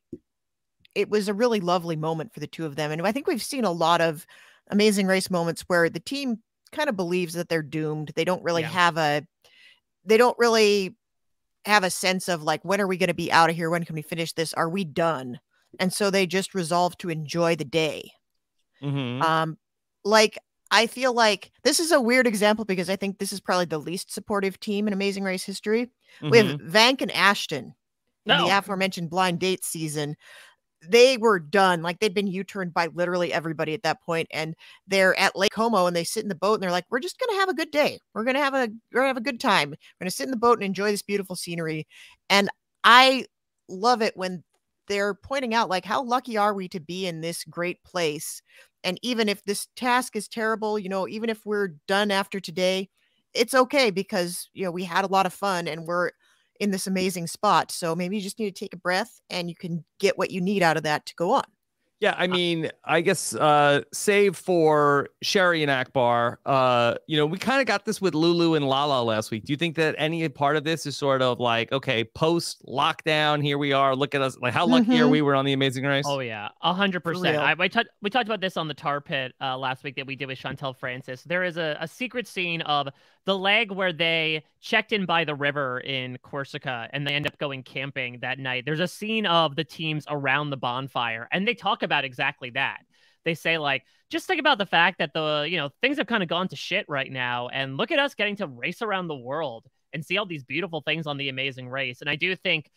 it was a really lovely moment for the two of them. And I think we've seen a lot of Amazing Race moments where the team kind of believes that they're doomed. They don't really have a sense of like, when are we going to be out of here? When can we finish this? Are we done? And so they just resolve to enjoy the day. Like, I feel like this is a weird example because I think this is probably the least supportive team in Amazing Race history. We have Vank and Ashton in the aforementioned blind date season. They were done. Like, they'd been U-turned by literally everybody at that point, and they're at Lake Como and they sit in the boat and they're like, we're just gonna have a good day. We're gonna have a good time. We're gonna sit in the boat and enjoy this beautiful scenery. And I love it when they're pointing out, like, how lucky are we to be in this great place? And even if this task is terrible, even if we're done after today, it's okay because, we had a lot of fun and we're in this amazing spot. So maybe you just need to take a breath and you can get what you need out of that to go on. Yeah, I mean, I guess save for Sherry and Akbar, we kind of got this with Lulu and Lala last week. Do you think that any part of this is sort of like, okay, post lockdown, here we are, look at us, like how lucky are we were on the Amazing Race? Oh yeah, 100%. We talked about this on the tar pit last week that we did with Chantel Francis. There is a secret scene of the leg where they checked in by the river in Corsica and they end up going camping that night. There's a scene of the teams around the bonfire and they talk about exactly that. They say, like, just think about the fact that things have kind of gone to shit right now, and look at us getting to race around the world and see all these beautiful things on the Amazing Race. And I do think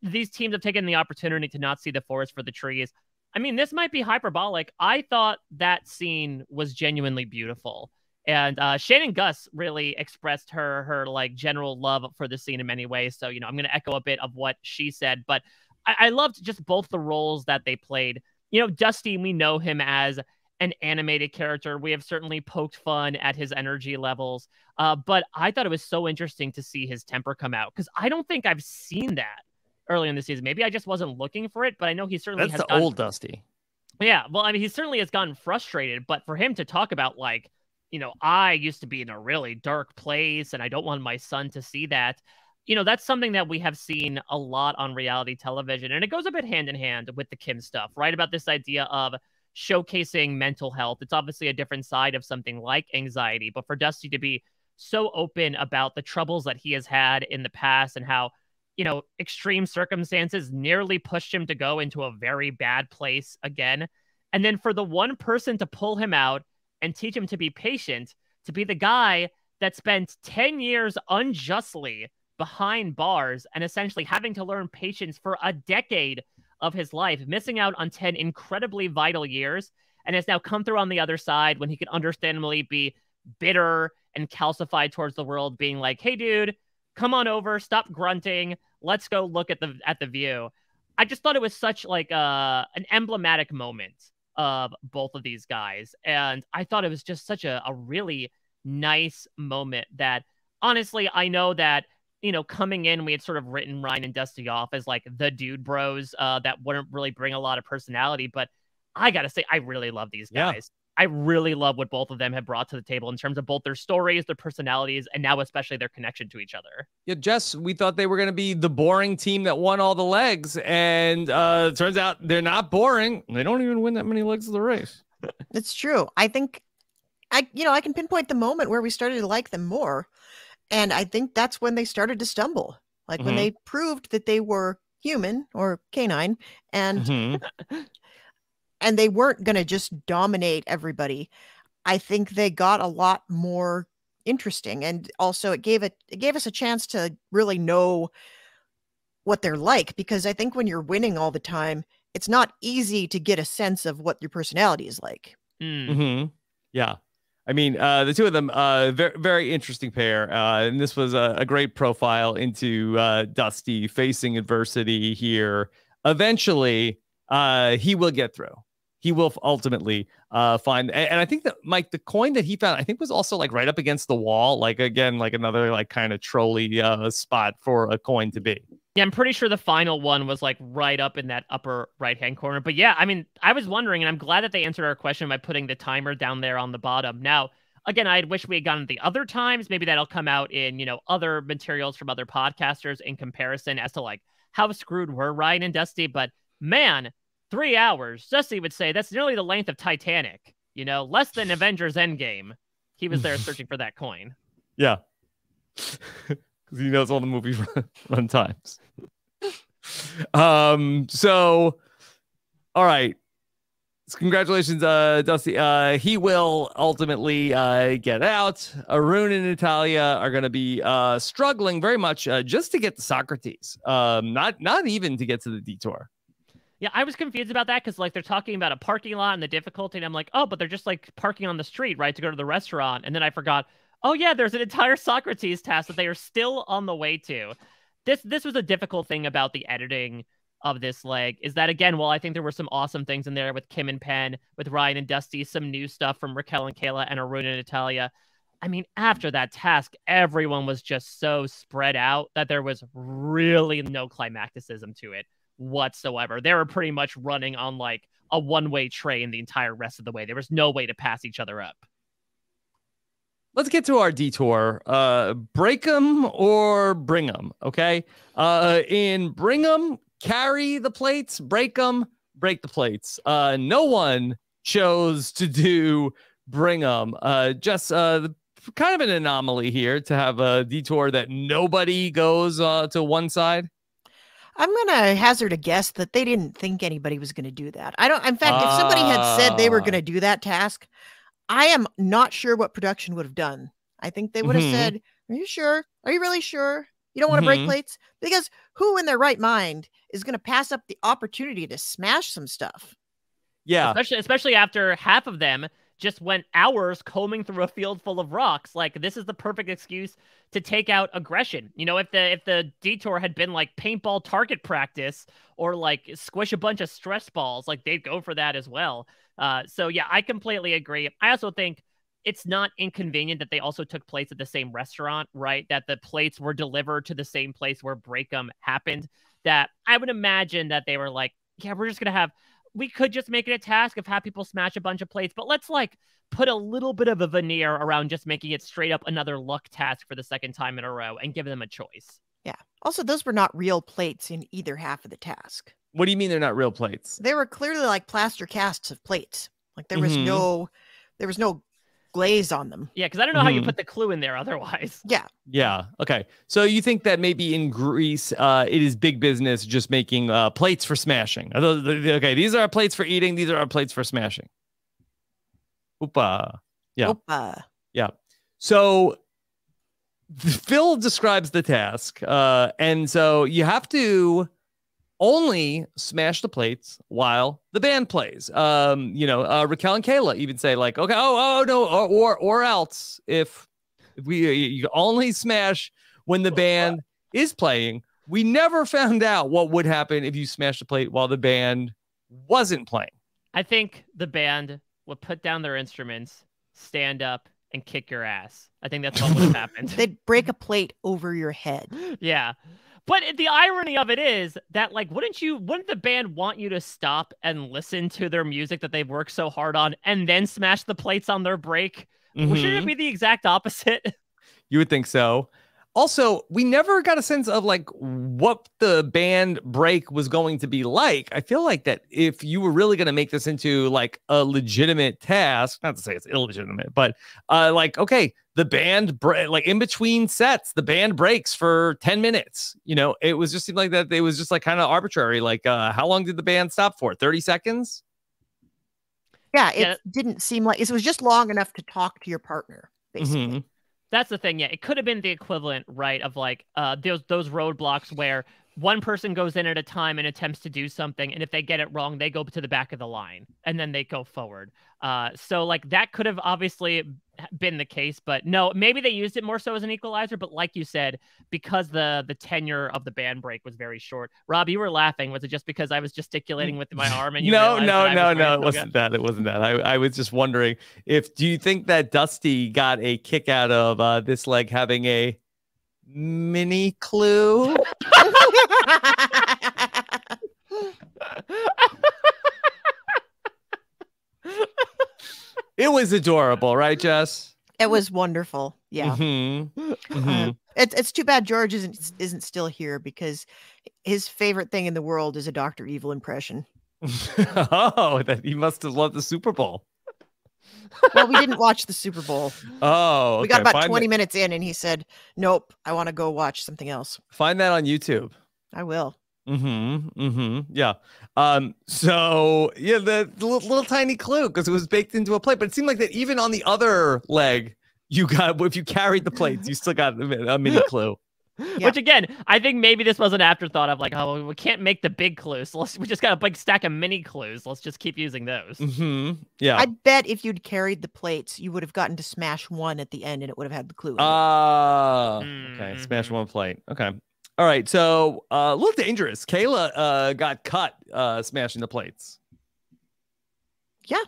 these teams have taken the opportunity to not see the forest for the trees. I mean, this might be hyperbolic. I thought that scene was genuinely beautiful. And Shannon Gus really expressed her like general love for the scene in many ways. So, I'm going to echo a bit of what she said, but I loved just both the roles that they played. Dusty, we know him as an animated character. We have certainly poked fun at his energy levels. But I thought it was so interesting to see his temper come out because I don't think I've seen that early in the season. Maybe I just wasn't looking for it, but I know he certainly That's the old Dusty. Yeah. Well, I mean, he certainly has gotten frustrated, but for him to talk about like, I used to be in a really dark place and I don't want my son to see that. That's something that we have seen a lot on reality television. And it goes a bit hand in hand with the Kim stuff, right? About this idea of showcasing mental health. It's obviously a different side of something like anxiety, but for Dusty to be so open about the troubles that he has had in the past and how, extreme circumstances nearly pushed him to go into a very bad place again. And then for the one person to pull him out and teach him to be patient, to be the guy that spent 10 years unjustly behind bars and essentially having to learn patience for a decade of his life, missing out on 10 incredibly vital years, and has now come through on the other side when he could understandably be bitter and calcified towards the world, being like, hey, dude, come on over, stop grunting, let's go look at the view. I just thought it was such like an emblematic moment of both of these guys. And I thought it was just such a really nice moment that, honestly, I know that, you know, coming in, we had sort of written Ryan and Dusty off as like the dude bros that wouldn't really bring a lot of personality. But I got to say, I really love these guys. Yeah. I really love what both of them have brought to the table in terms of both their stories, their personalities, and now especially their connection to each other. Yeah, Jess, we thought they were going to be the boring team that won all the legs, and it turns out they're not boring. They don't even win that many legs of the race. It's true. I think I can pinpoint the moment where we started to like them more, and I think that's when they started to stumble. Like when they proved that they were human or canine, and and they weren't going to just dominate everybody. I think they got a lot more interesting. And also it gave us a chance to really know what they're like, because I think when you're winning all the time, it's not easy to get a sense of what your personality is like. Yeah. I mean, the two of them, very, very interesting pair. And this was a great profile into Dusty facing adversity here. Eventually, he will get through. He will ultimately find, and I think that, Mike, the coin that he found, I think was also like right up against the wall, like again, like another like kind of trolley spot for a coin to be. Yeah, I'm pretty sure the final one was like right up in that upper right-hand corner. But yeah, I mean, I was wondering, and I'm glad that they answered our question by putting the timer down there on the bottom. Now, again, I wish we had gotten the other times. Maybe that'll come out in, you know, other materials from other podcasters in comparison as to like how screwed were Ryan and Dusty. But man, 3 hours. Dusty would say that's nearly the length of Titanic, you know, less than Avengers Endgame. He was there searching for that coin. Yeah. Because he knows all the movie run times. So, all right. So congratulations, Dusty. He will ultimately get out. Arun and Natalia are going to be struggling very much just to get to Socrates. Not even to get to the detour. Yeah, I was confused about that because, like, they're talking about a parking lot and the difficulty, and I'm like, oh, but they're just, like, parking on the street, right, to go to the restaurant. And then I forgot, oh, yeah, there's an entire Socrates task that they are still on the way to. This was a difficult thing about the editing of this leg, is that, again, while I think there were some awesome things in there with Kim and Penn, with Ryan and Dusty, some new stuff from Raquel and Kayla, and Arun and Natalia, I mean, after that task, everyone was just so spread out that there was really no climacticism to it whatsoever. They were pretty much running on like a one-way train the entire rest of the way. There was no way to pass each other up. Let's get to our detour. Break them or bring them, okay? In bring them, carry the plates. Break them, break the plates. No one chose to do bring them. Just kind of an anomaly here to have a detour that nobody goes to one side. I'm going to hazard a guess that they didn't think anybody was going to do that. In fact, if somebody had said they were going to do that task, I am not sure what production would have done. I think they would have said, are you sure? Are you really sure? You don't want to break plates? Because who in their right mind is going to pass up the opportunity to smash some stuff? Yeah. Especially after half of them just went hours combing through a field full of rocks. Like, this is the perfect excuse to take out aggression. You know, if the detour had been like paintball target practice or like squish a bunch of stress balls, like they'd go for that as well. So yeah, I completely agree. I also think it's not inconvenient that they also took place at the same restaurant, right? That the plates were delivered to the same place where Breakum happened. That I would imagine that they were like, yeah, we could just make it a task of have people smash a bunch of plates, but let's like put a little bit of a veneer around just making it straight up another luck task for the second time in a row and give them a choice. Yeah. Also, those were not real plates in either half of the task. What do you mean they're not real plates? They were clearly like plaster casts of plates. Like there was no glaze on them. Yeah, because I don't know how you put the clue in there otherwise. Yeah. Yeah. Okay. So you think that maybe in Greece, it is big business just making plates for smashing. Okay, these are our plates for eating. These are our plates for smashing. Oopa. Yeah. Opa. Yeah. So Phil describes the task. And so you have to only smash the plates while the band plays. Raquel and Kayla even say like, okay, no, or else if you only smash when the band is playing. We never found out what would happen if you smashed the plate while the band wasn't playing. I think the band would put down their instruments, stand up, and kick your ass. I think that's what would have happened. They'd break a plate over your head. Yeah. But the irony of it is that, like, wouldn't the band want you to stop and listen to their music that they've worked so hard on and then smash the plates on their break? Shouldn't it be the exact opposite? You would think so. Also, we never got a sense of like what the band break was going to be like. I feel like that if you were really going to make this into like a legitimate task, not to say it's illegitimate, but okay, the band like in between sets, the band breaks for 10 minutes. It was just seemed like that. It was just like kind of arbitrary. Like, how long did the band stop for? 30 seconds? Yeah, it didn't seem like it was just long enough to talk to your partner, basically. Mm-hmm. That's the thing. Yeah, it could have been the equivalent, right, of like those roadblocks where one person goes in at a time and attempts to do something, and if they get it wrong, they go to the back of the line and then they go forward. So like that could have obviously been the case, but no, maybe they used it more so as an equalizer. But like you said, because the tenure of the band break was very short. Rob, you were laughing. Was it just because I was gesticulating with my arm? And no, it wasn't that. It wasn't that. I was just wondering do you think that Dusty got a kick out of this leg having a mini clue? It was adorable, right, Jess? It was wonderful. Yeah. It's too bad George isn't still here because his favorite thing in the world is a Dr. Evil impression. That he must have loved the Super Bowl. Well, we didn't watch the Super Bowl. Oh, okay. We got about 20 minutes in and he said, nope, I want to go watch something else. Find that on YouTube. I will. Yeah. So yeah, the little tiny clue because it was baked into a plate, but it seemed like that even on the other leg, if you carried the plates, you still got a mini clue. Yeah. Which again, I think maybe this was an afterthought of like, oh, we can't make the big clues, so we just got a big stack of mini clues. Let's just keep using those. Yeah. I bet if you'd carried the plates, you would have gotten to smash one at the end, and it would have had the clue. Okay. Smash one plate. Okay. All right. So a little dangerous. Kayla got cut smashing the plates. Yeah.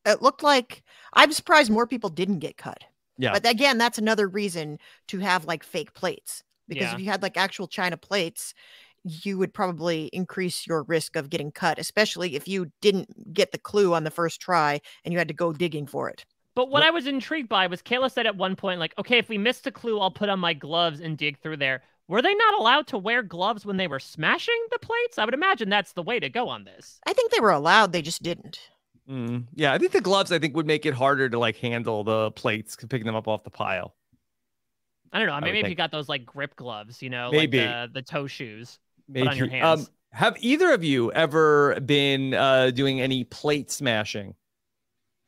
It looked like I'm surprised more people didn't get cut. Yeah. But again, that's another reason to have like fake plates. Because if you had like actual China plates, you would probably increase your risk of getting cut, especially if you didn't get the clue on the first try and you had to go digging for it. But what I was intrigued by was Kayla said at one point, like, okay, if we missed a clue, I'll put on my gloves and dig through there. Were they not allowed to wear gloves when they were smashing the plates? I would imagine that's the way to go on this. I think they were allowed. They just didn't. Yeah, I think the gloves, would make it harder to like handle the plates, picking them up off the pile. I don't know. Maybe if you got those like grip gloves, maybe like the toe shoes, maybe. Put on your hands. Have either of you ever been doing any plate smashing?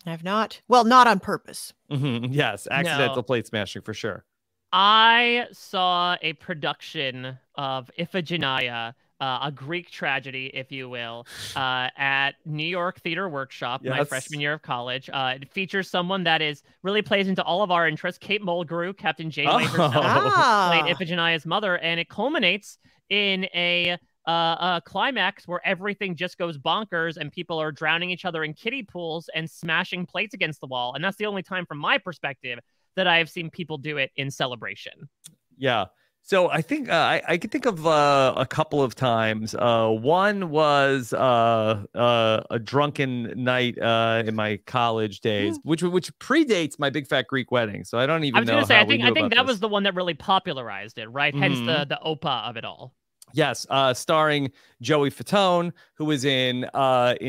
I've not. Well, not on purpose. Yes, accidental plate smashing for sure. I saw a production of Iphigenia, a Greek tragedy, if you will, at New York Theater Workshop, my freshman year of college. It features someone that really plays into all of our interests. Kate Mulgrew, Captain Janeway herself, played Iphigenia's mother, and it culminates in a climax where everything just goes bonkers and people are drowning each other in kiddie pools and smashing plates against the wall. And that's the only time, from my perspective, that I have seen people do it in celebration. Yeah. So I think I could think of a couple of times. One was a drunken night in my college days, which predates my big fat Greek wedding. So I don't even know. I was going to say, I think that was the one that really popularized it, right? Hence the OPA of it all. Yes, starring Joey Fatone, who was in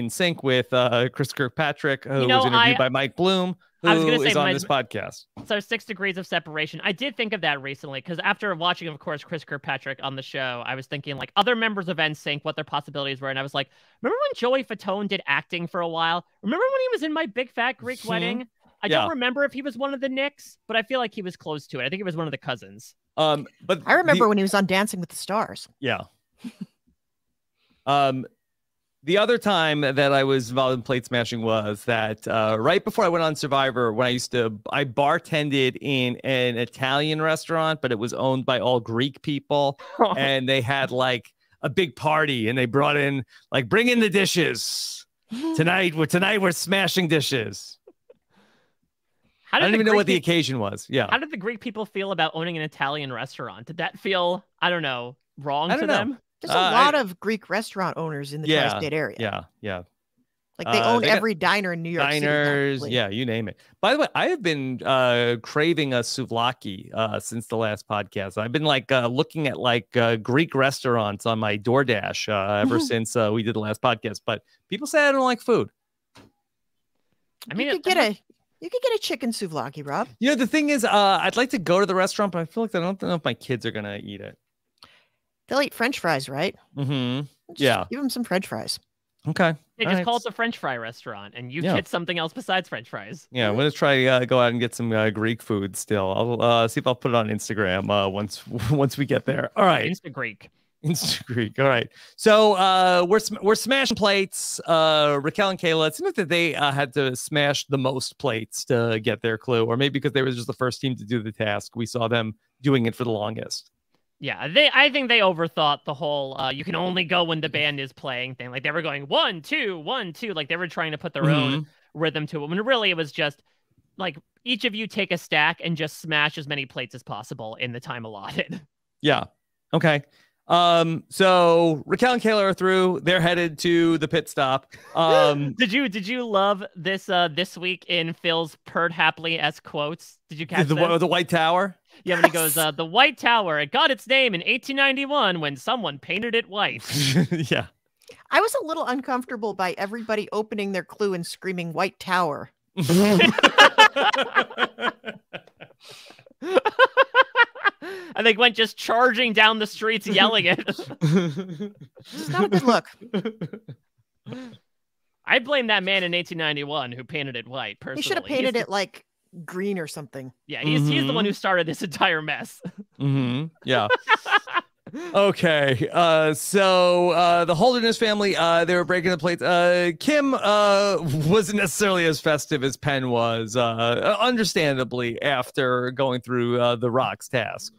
Sync with Chris Kirkpatrick, who was interviewed by Mike Bloom, who is on this podcast. So 6 Degrees of Separation. I did think of that recently because after watching, of course, Chris Kirkpatrick on the show, I was thinking like other members of NSYNC, what their possibilities were. And I was like, remember when Joey Fatone did acting for a while? Remember when he was in My Big Fat Greek Wedding? I don't remember if he was one of the Knicks, but I feel like he was close to it. I think he was one of the cousins. But I remember when he was on Dancing with the Stars. Yeah. The other time that I was involved in plate smashing was that right before I went on Survivor, when I bartended in an Italian restaurant, but it was owned by all Greek people, and they had like a big party, and they brought in like, bring in the dishes tonight. We're smashing dishes. I don't even know what the occasion was. Yeah. How did the Greek people feel about owning an Italian restaurant? Did that feel, I don't know, wrong to them? There's a lot of Greek restaurant owners in the tri-state area. Yeah. Like they own every diner in New York City. Diners, yeah, you name it. By the way, I have been craving a souvlaki since the last podcast. I've been like looking at like Greek restaurants on my DoorDash ever since we did the last podcast. But people say I don't like food. I mean, you could get a chicken souvlaki, Rob. You know, the thing is, I'd like to go to the restaurant, but I feel like I don't know if my kids are gonna eat it. They'll eat French fries, right? Mm-hmm. Yeah. Give them some French fries. Okay. They just call it the French fry restaurant, and you get something else besides French fries. Yeah, I'm gonna try go out and get some Greek food. Still, I'll see if I'll put it on Instagram once we get there. All right. Insta-Greek. All right. So we're smashing plates. Raquel and Kayla, it seems that they had to smash the most plates to get their clue, or maybe because they were just the first team to do the task. We saw them doing it for the longest. Yeah, I think they overthought the whole you can only go when the band is playing thing. Like they were going 1, 2, 1, 2. Like they were trying to put their own rhythm to it. When really it was just like each of you take a stack and just smash as many plates as possible in the time allotted. Yeah. Okay. So Raquel and Kayla are through. They're headed to the pit stop. Did you love this this week in Phil's purred happily-esque quotes? Did you catch the White Tower? Yeah, when he goes, the White Tower, it got its name in 1891 when someone painted it white. Yeah. I was a little uncomfortable by everybody opening their clue and screaming White Tower. And they went just charging down the streets yelling it. It's not a good look. I blame that man in 1891 who painted it white, personally. He should have painted it like green or something. Yeah, he's the one who started this entire mess. Yeah. Okay. So the Holderness family, they were breaking the plates. Kim wasn't necessarily as festive as Penn was, understandably, after going through the Rocks task.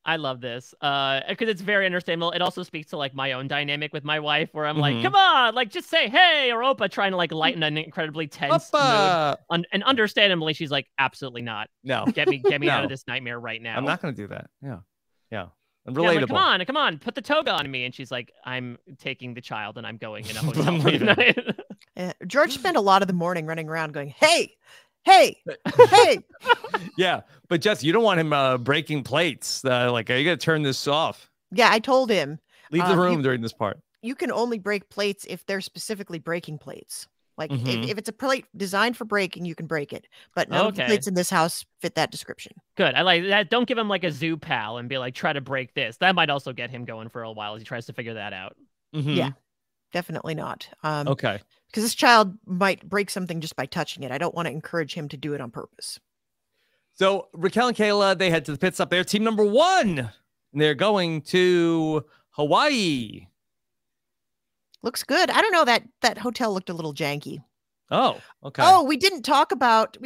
I love this because it's very understandable. It also speaks to like my own dynamic with my wife, where I'm like, come on, like just say hey or Opa, trying to like lighten an incredibly tense mood. And understandably, she's like, absolutely not. No, get me out of this nightmare right now. I'm not going to do that. Yeah. And relatable. Yeah, like, come on, put the toga on me. And she's like, I'm taking the child and I'm going in a hotel for the night. George spent a lot of the morning running around going, hey. Yeah, but Jess, you don't want him breaking plates. Like, are you going to turn this off? Yeah, I told him. Leave the room during this part. You can only break plates if they're specifically breaking plates. Like, if it's a plate designed for breaking, you can break it. But none of the plates in this house fit that description. Good. I like that. Don't give him like a zoo pal and be like, try to break this. That might also get him going for a while as he tries to figure that out. Yeah, definitely not. Okay. Because this child might break something just by touching it. I don't want to encourage him to do it on purpose. So Raquel and Kayla, they head to the pit stop. They're team number 1. And they're going to Hawaii. Looks good. I don't know, that hotel looked a little janky. Oh, okay. Oh, we didn't talk about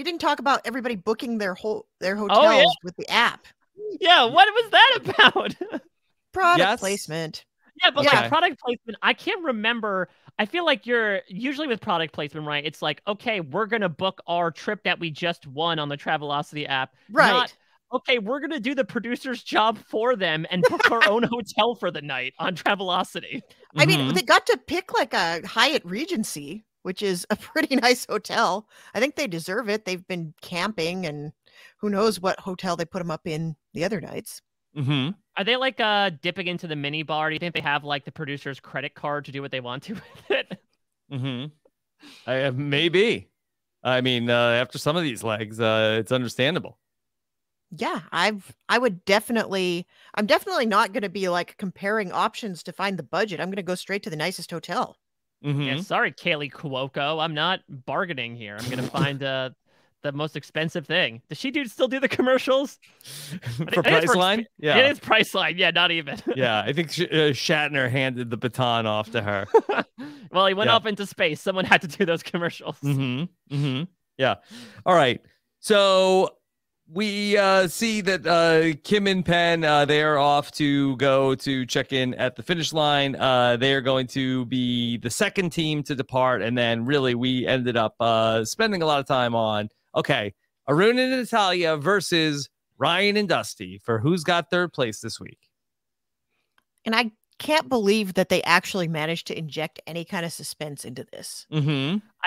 everybody booking their hotels with the app. Yeah, what was that about? Product placement. Yeah, but like product placement, I can't remember. I feel like you're usually with product placement, right? It's like, okay, we're going to book our trip that we just won on the Travelocity app. Right. Not, okay, we're going to do the producer's job for them and book our own hotel for the night on Travelocity. I mean, they got to pick like a Hyatt Regency, which is a pretty nice hotel. I think they deserve it. They've been camping and who knows what hotel they put them up in the other nights. Mm-hmm. Are they like dipping into the mini bar? Do you think they have like the producer's credit card to do what they want to with it? Mm-hmm. Maybe. I mean, after some of these legs, it's understandable. Yeah, I'm definitely not going to be like comparing options to find the budget. I'm going to go straight to the nicest hotel. Mm-hmm. Yeah, sorry, Kaylee Cuoco. I'm not bargaining here. I'm going to find the most expensive thing. Does she still do the commercials? For Priceline? Yeah. It is Priceline. Yeah, not even. Yeah, I think Shatner handed the baton off to her. Well, he went up into space. Someone had to do those commercials. Yeah. All right. So we see that Kim and Penn, they are off to go to check in at the finish line. They are going to be the second team to depart. And then really we ended up spending a lot of time on, okay, Arun and Natalia versus Ryan and Dusty for who's got third place this week. And I can't believe that they actually managed to inject any kind of suspense into this. I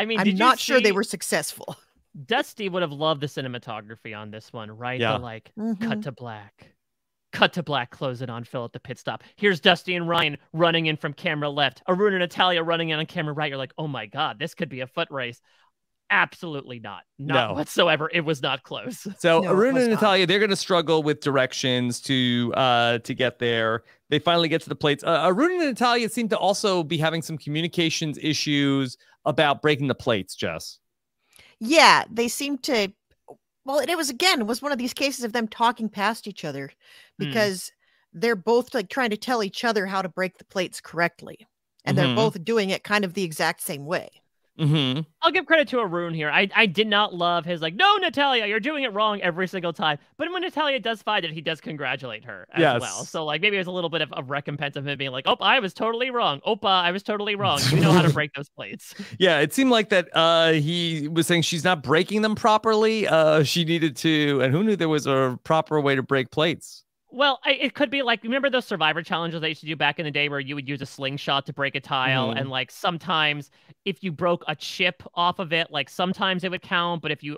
mean, I'm not sure they were successful. Dusty would have loved the cinematography on this one, right? Yeah. The like cut to black, close it on Phil at the pit stop. Here's Dusty and Ryan running in from camera left. Arun and Natalia running in on camera right. You're like, oh my God, this could be a foot race. Absolutely not. Not whatsoever. It was not close. So Arun and Natalia, they're going to struggle with directions to get there. They finally get to the plates. Arun and Natalia seem to also be having some communications issues about breaking the plates, Jess. Yeah, they seem to. Well, it was one of these cases of them talking past each other because they're both like trying to tell each other how to break the plates correctly. And they're both doing it kind of the exact same way. I'll give credit to Arun here. I did not love his like, no, Natalia, you're doing it wrong every single time. But when Natalia does find it, he does congratulate her as well. So like maybe it was a little bit of recompense of him being like, oh, I was totally wrong. Opa, I was totally wrong. You know how to break those plates. Yeah, it seemed like that he was saying she's not breaking them properly. She needed to, and who knew there was a proper way to break plates? Well, it could be like, remember those Survivor challenges they used to do back in the day where you would use a slingshot to break a tile? And like sometimes if you broke a chip off of it, like sometimes it would count, but if you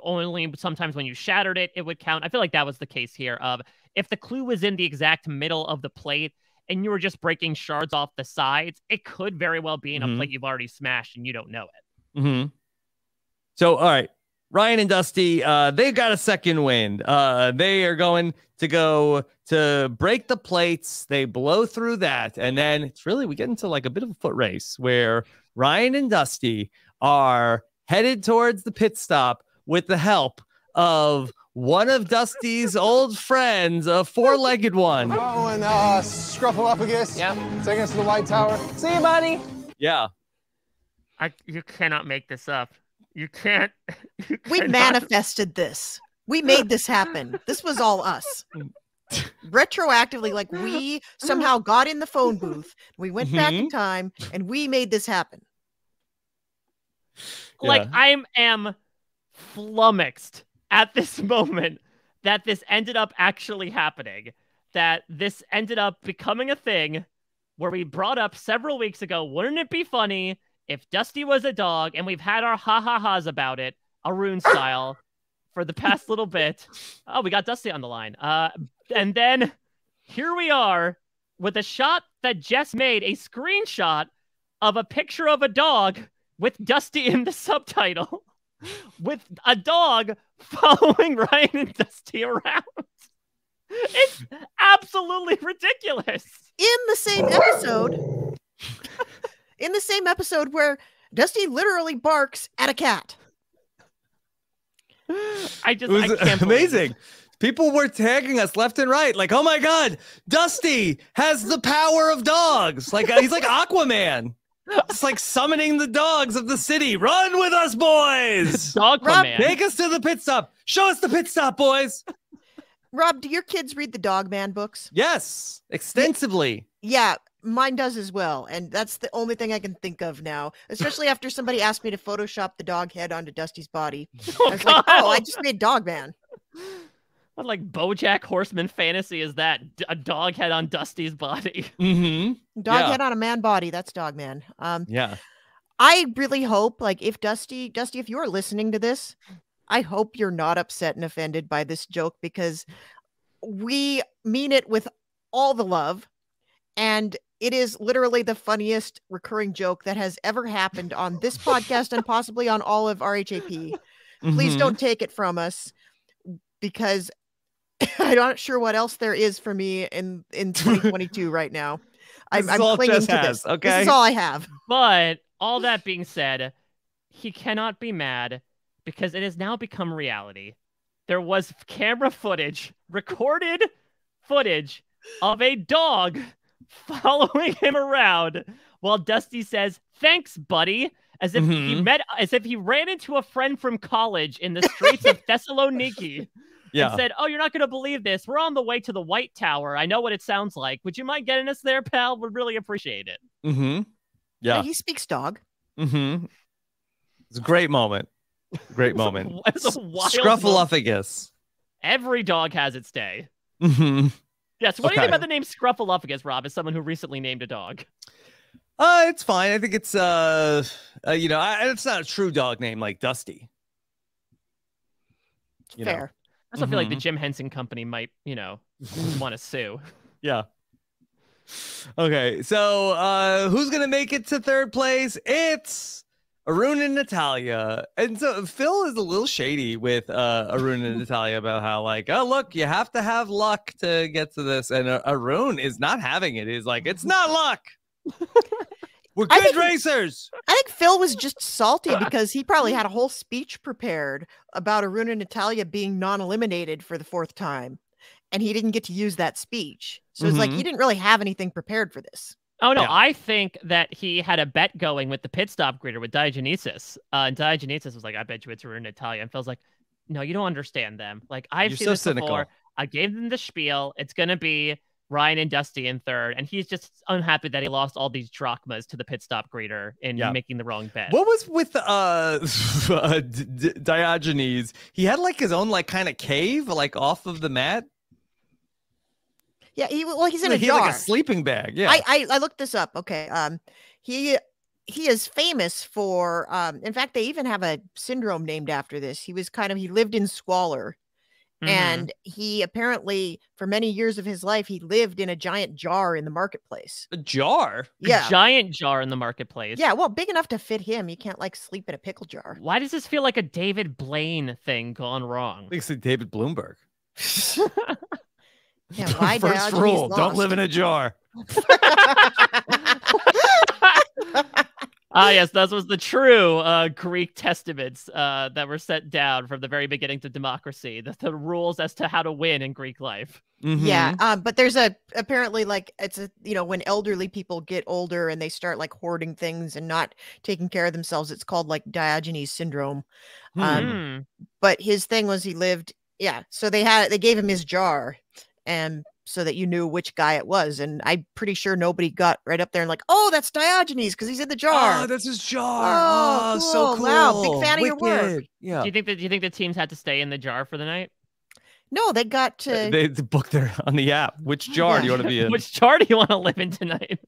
sometimes when you shattered it, it would count. I feel like that was the case here of if the clue was in the exact middle of the plate and you were just breaking shards off the sides, it could very well be in a plate you've already smashed and you don't know it. So, all right. Ryan and Dusty, they've got a second wind. They are going to go to break the plates. They blow through that. And then we get into like a bit of a foot race where Ryan and Dusty are headed towards the pit stop with the help of one of Dusty's old friends, a four-legged one. Oh, and Scruffleupagus. Yeah. Taking us to the White Tower. See you, buddy. Yeah. You cannot make this up. You can't. We manifested this. We made this happen. This was all us. Retroactively, like we somehow got in the phone booth. We went back in time and we made this happen. Like I am flummoxed at this moment that this ended up actually happening. That this ended up becoming a thing where we brought up several weeks ago. Wouldn't it be funny if Dusty was a dog? And we've had our ha-ha-has about it, Arun style, for the past little bit. Oh, we got Dusty on the line. And then here we are with a shot that Jess made, a screenshot of a picture of a dog with Dusty in the subtitle, with a dog following Ryan and Dusty around. It's absolutely ridiculous. In the same episode where Dusty literally barks at a cat. I can't amazing. People were tagging us left and right. Like, oh my God, Dusty has the power of dogs. Like he's like Aquaman. It's like summoning the dogs of the city. Run with us, boys. Dogman. Take us to the pit stop. Show us the pit stop, boys. Rob, do your kids read the Dogman books? Yes, extensively. Yeah, mine does as well. And that's the only thing I can think of now, especially after somebody asked me to Photoshop the dog head onto Dusty's body. I was like, oh, I just made Dogman. What like BoJack Horseman fantasy is that? A dog head on Dusty's body. Dog head on a man body. That's Dogman. Yeah. I really hope, like, if Dusty, if you're listening to this, I hope you're not upset and offended by this joke because we mean it with all the love. And it is literally the funniest recurring joke that has ever happened on this podcast and possibly on all of RHAP. Please don't take it from us, because I'm not sure what else there is for me in 2022 right now. I'm clinging to this. Okay? This is all I have. But all that being said, he cannot be mad because it has now become reality. There was camera footage, recorded footage of a dog following him around while Dusty says, "Thanks, buddy," as if he ran into a friend from college in the streets of Thessaloniki. And said, "Oh, you're not going to believe this. We're on the way to the White Tower. I know what it sounds like. Would you mind getting us there, pal? Would really appreciate it." Yeah, he speaks dog. It's a great moment. Great moment. It's a wild Scruffaluffagus. Every dog has its day. Yes. What do you think about the name Scruffaluffagus, Rob, as someone who recently named a dog? It's fine. I think it's it's not a true dog name like Dusty. Fair. I also feel like the Jim Henson Company might, want to sue. Yeah. Okay, so who's gonna make it to third place? It's Arun and Natalia. And so Phil is a little shady with Arun and Natalia about how, like, oh, look, you have to have luck to get to this. And Arun is not having it. He's like, it's not luck. We're good racers. I think Phil was just salty because he probably had a whole speech prepared about Arun and Natalia being non-eliminated for the 4th time. And he didn't get to use that speech. So it's like he didn't really have anything prepared for this. Oh, no, I think that he had a bet going with the pit stop greeter with Diogenesis. And Diogenesis was like, "I bet you it's Arun and Natalia." And Phil's like, "No, you don't understand them. Like, I've seen this before. I gave them the spiel. It's going to be Ryan and Dusty in third." And he's just unhappy that he lost all these drachmas to the pit stop greeter in making the wrong bet. What was with Diogenes? He had like his own like kind of cave like off of the mat. Yeah, he's in a jar. Like a sleeping bag. Yeah. I looked this up. Okay. He is famous for in fact, they even have a syndrome named after this. He lived in squalor. And he apparently, for many years of his life, he lived in a giant jar in the marketplace. A jar? Yeah. A giant jar in the marketplace. Yeah, well, big enough to fit him. You can't, like, sleep in a pickle jar. Why does this feel like a David Blaine thing gone wrong? I think it's like David Bloomberg. Yeah, why First rule, don't live in a jar. Yes, those was the true Greek testaments that were set down from the very beginning to democracy. The rules as to how to win in Greek life. Yeah, but there's apparently like when elderly people get older and they start like hoarding things and not taking care of themselves, it's called like Diogenes syndrome. But his thing was he lived, so they gave him his jar, and so that you knew which guy it was. And I'm pretty sure nobody got right up there and like, oh, that's Diogenes because he's in the jar. Oh, that's his jar. Oh, cool. So cool. Wow, big fan of your work. Yeah. Do you think the teams had to stay in the jar for the night? No, they got to. They book their on the app. Which jar do you want to be in? Which jar do you want to live in tonight?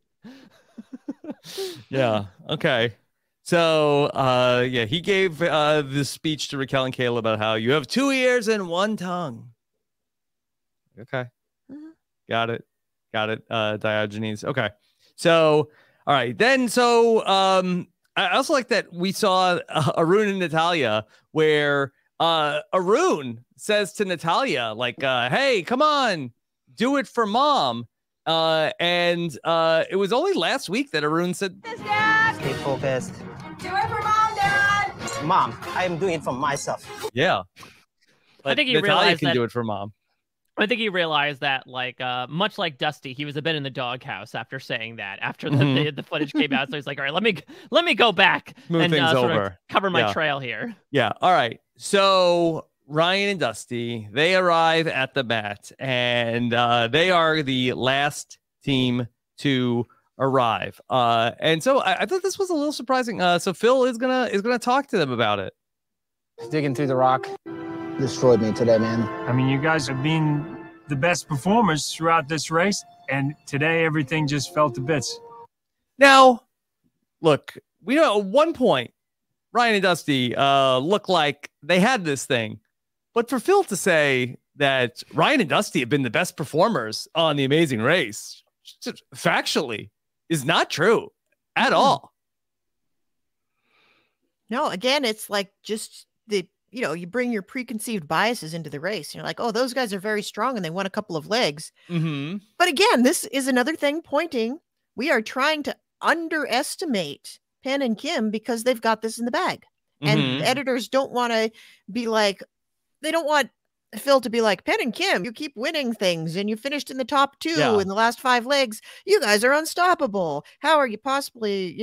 Yeah. Okay. So, he gave this speech to Raquel and Kayla about how you have 2 ears and 1 tongue. Okay. Got it. Diogenes. Okay. So, all right. Then, I also like that we saw Arun and Natalia where Arun says to Natalia, like, hey, come on, do it for mom. And it was only last week that Arun said, stay focused. Do it for mom, Dad. Mom, I am doing it for myself. Yeah. I think he Natalia realized can that, do it for mom. I think he realized that, like, much like Dusty, he was a bit in the doghouse after saying that. After the footage came out, so he's like, "All right, let me go back and sort of cover my trail here." Yeah. All right. So Ryan and Dusty, they arrive at the mat, and they are the last team to arrive. And so I thought this was a little surprising. So Phil is gonna talk to them about it. Digging through the rock destroyed me today, man. I mean, you guys have been the best performers throughout this race, and today everything just fell to bits. Now, look, we know at one point Ryan and Dusty looked like they had this thing, but for Phil to say that Ryan and Dusty have been the best performers on The Amazing Race, just factually, is not true at all. No, again, it's like just you bring your preconceived biases into the race. You're like, oh, those guys are very strong and they won a couple of legs. Mm-hmm. But again, this is another thing pointing. We are trying to underestimate Penn and Kim because they've got this in the bag. And the editors don't want to be like, they don't want Phil to be like, Penn and Kim, you keep winning things and you finished in the top 2 in the last 5 legs. You guys are unstoppable. How are you possibly,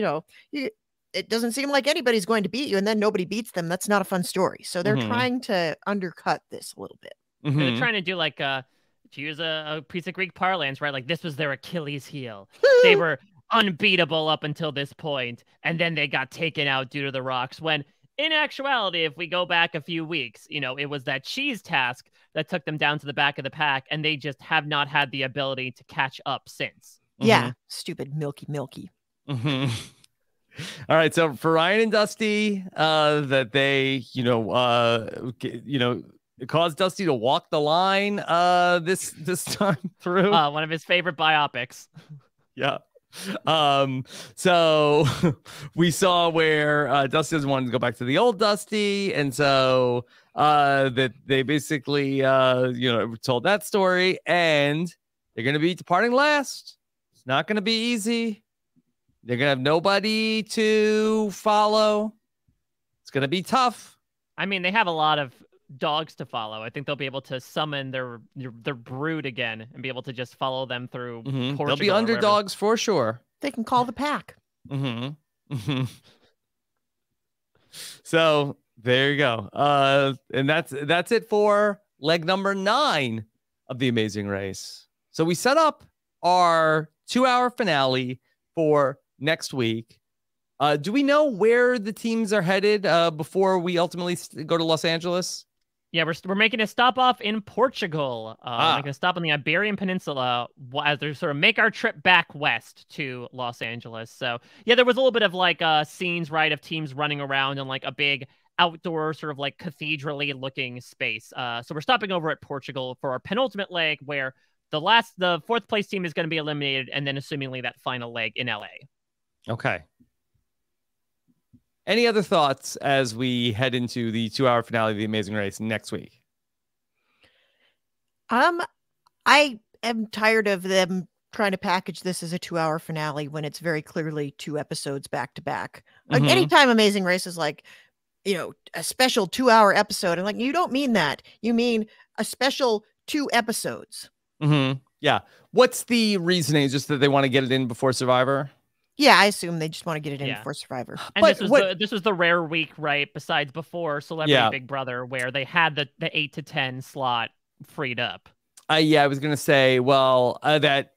it doesn't seem like anybody's going to beat you, and then nobody beats them. That's not a fun story. So they're trying to undercut this a little bit. They're trying to do like to use a piece of Greek parlance, right? Like this was their Achilles heel. They were unbeatable up until this point, and then they got taken out due to the rocks. When in actuality, if we go back a few weeks, it was that cheese task that took them down to the back of the pack, and they just have not had the ability to catch up since. Yeah, stupid Milky. All right, so for Ryan and Dusty, that they, it caused Dusty to walk the line this time through. One of his favorite biopics. Yeah. So we saw where Dusty doesn't want to go back to the old Dusty, and so that they basically told that story, and they're going to be departing last. It's not going to be easy. They're going to have nobody to follow. It's going to be tough. I mean, they have a lot of dogs to follow. I think they'll be able to summon their brood again and be able to just follow them through Portugal. They'll be underdogs for sure. They can call the pack. So there you go. And that's it for leg number 9 of The Amazing Race. So we set up our 2-hour finale for next week. Do we know where the teams are headed before we ultimately go to Los Angeles? Yeah, we're making a stop off in Portugal. Making a stop on the Iberian Peninsula as they sort of make our trip back west to Los Angeles. So yeah, there was a little bit of like scenes, right, of teams running around in like a big outdoor sort of like cathedral-y looking space. So we're stopping over at Portugal for our penultimate leg, where the 4th place team is going to be eliminated, and then assumingly that final leg in LA. Okay. Any other thoughts as we head into the 2-hour finale of The Amazing Race next week? I am tired of them trying to package this as a 2-hour finale when it's very clearly 2 episodes back to back. Like anytime Amazing Race is like, a special 2-hour episode, I'm like, you don't mean that. You mean a special 2 episodes. Yeah. What's the reasoning? Just that they want to get it in before Survivor? Yeah, I assume they just want to get it in before Survivor. And this was the rare week, right? Besides before Celebrity Big Brother, where they had the 8 to 10 slot freed up. I was gonna say, well, that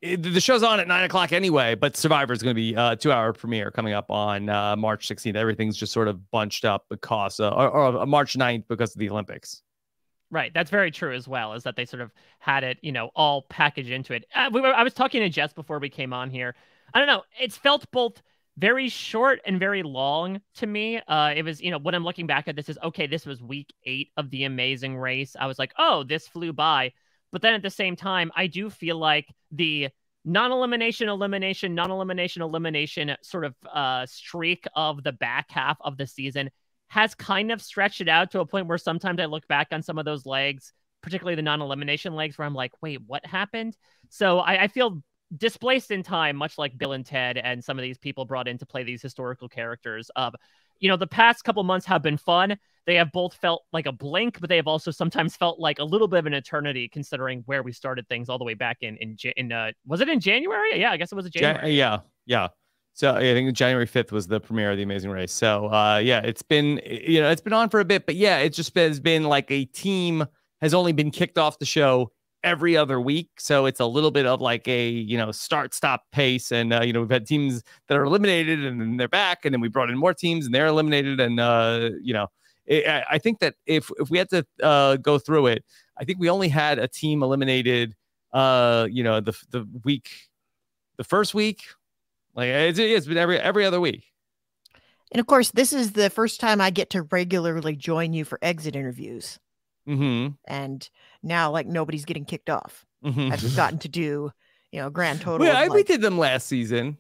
the show's on at 9 o'clock anyway, but Survivor is gonna be a 2-hour premiere coming up on March 16th. Everything's just sort of bunched up because or March 9th because of the Olympics. Right. That's very true as well, is that they sort of had it, all packaged into it. I was talking to Jess before we came on here. I don't know. It's felt both very short and very long to me. It was, when I'm looking back at this is, okay, this was week 8 of The Amazing Race. I was like, oh, this flew by. But then at the same time, I do feel like the non-elimination, elimination, non-elimination, elimination sort of streak of the back half of the season has kind of stretched it out to a point where sometimes I look back on some of those legs, particularly the non-elimination legs, where I'm like, wait, what happened? So I feel displaced in time, much like Bill and Ted and some of these people brought in to play these historical characters. The past couple months have been fun. They have both felt like a blink, but they have also sometimes felt like a little bit of an eternity, considering where we started things all the way back in was it in January? Yeah, I guess it was in January. Yeah. So I think January 5th was the premiere of The Amazing Race. So it's been, it's been on for a bit, but yeah, it just has been like a team has only been kicked off the show every other week. So it's a little bit of like a, start, stop pace. And, we've had teams that are eliminated and then they're back. And then we brought in more teams and they're eliminated. And, I think that if we had to go through it, I think we only had a team eliminated, the first week. Like it's been every other week. And of course, this is the first time I get to regularly join you for exit interviews. And now, like, nobody's getting kicked off. Mm-hmm. I've gotten to do, grand total. We did them last season.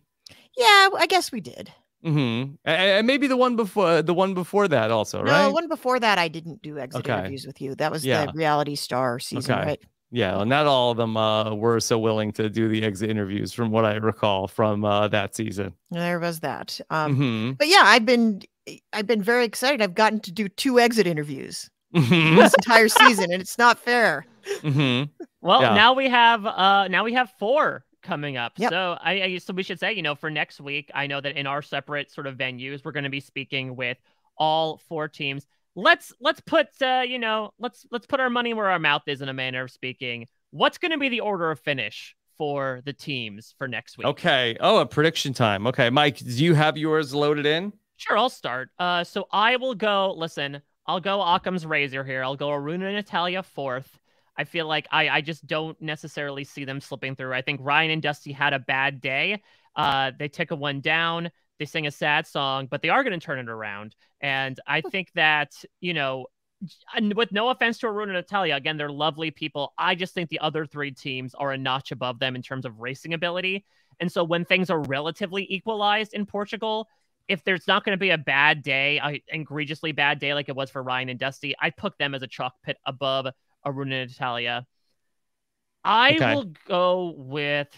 Yeah, I guess we did. And maybe the one before that also, right? No, one before that I didn't do exit interviews with you. That was the Reality Star season, right? Yeah, well, not all of them were so willing to do the exit interviews, from what I recall from that season. There was that. But yeah, I've been very excited. I've gotten to do 2 exit interviews this entire season, and it's not fair. Well, now we have 4 coming up. Yep. So so we should say, for next week, I know that in our separate sort of venues, we're going to be speaking with all 4 teams. Let's put let's put our money where our mouth is, in a manner of speaking. What's going to be the order of finish for the teams for next week? Okay. Oh, a prediction time. Okay, Mike, do you have yours loaded in? Sure, I'll start. So I will go. Listen, I'll go Occam's razor here. I'll go Aruna and Natalia 4th. I feel like I just don't necessarily see them slipping through. I think Ryan and Dusty had a bad day. They took a one down. They sing a sad song, but they are going to turn it around. And I think that, with no offense to Aruna and Natalia, again, they're lovely people. I just think the other 3 teams are a notch above them in terms of racing ability. And so when things are relatively equalized in Portugal, if there's not going to be a bad day, an egregiously bad day like it was for Ryan and Dusty, I'd put them as a chalk pit above Aruna and Natalia. I will go with...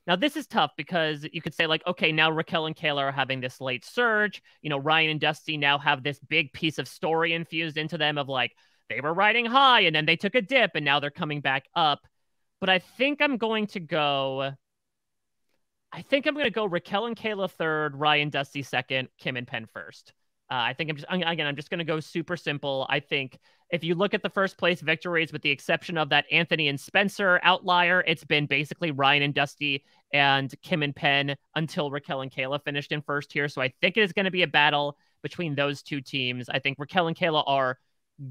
Now, this is tough because you could say, like, okay, now Raquel and Kayla are having this late surge. Ryan and Dusty now have this big piece of story infused into them of, like, they were riding high and then they took a dip and now they're coming back up. But I think I'm going to go Raquel and Kayla 3rd, Ryan, Dusty 2nd, Kim and Penn 1st. I think I'm just going to go super simple. I think if you look at the first place victories, with the exception of that Anthony and Spencer outlier, it's been basically Ryan and Dusty and Kim and Penn until Raquel and Kayla finished in first here. So I think it is going to be a battle between those 2 teams. I think Raquel and Kayla are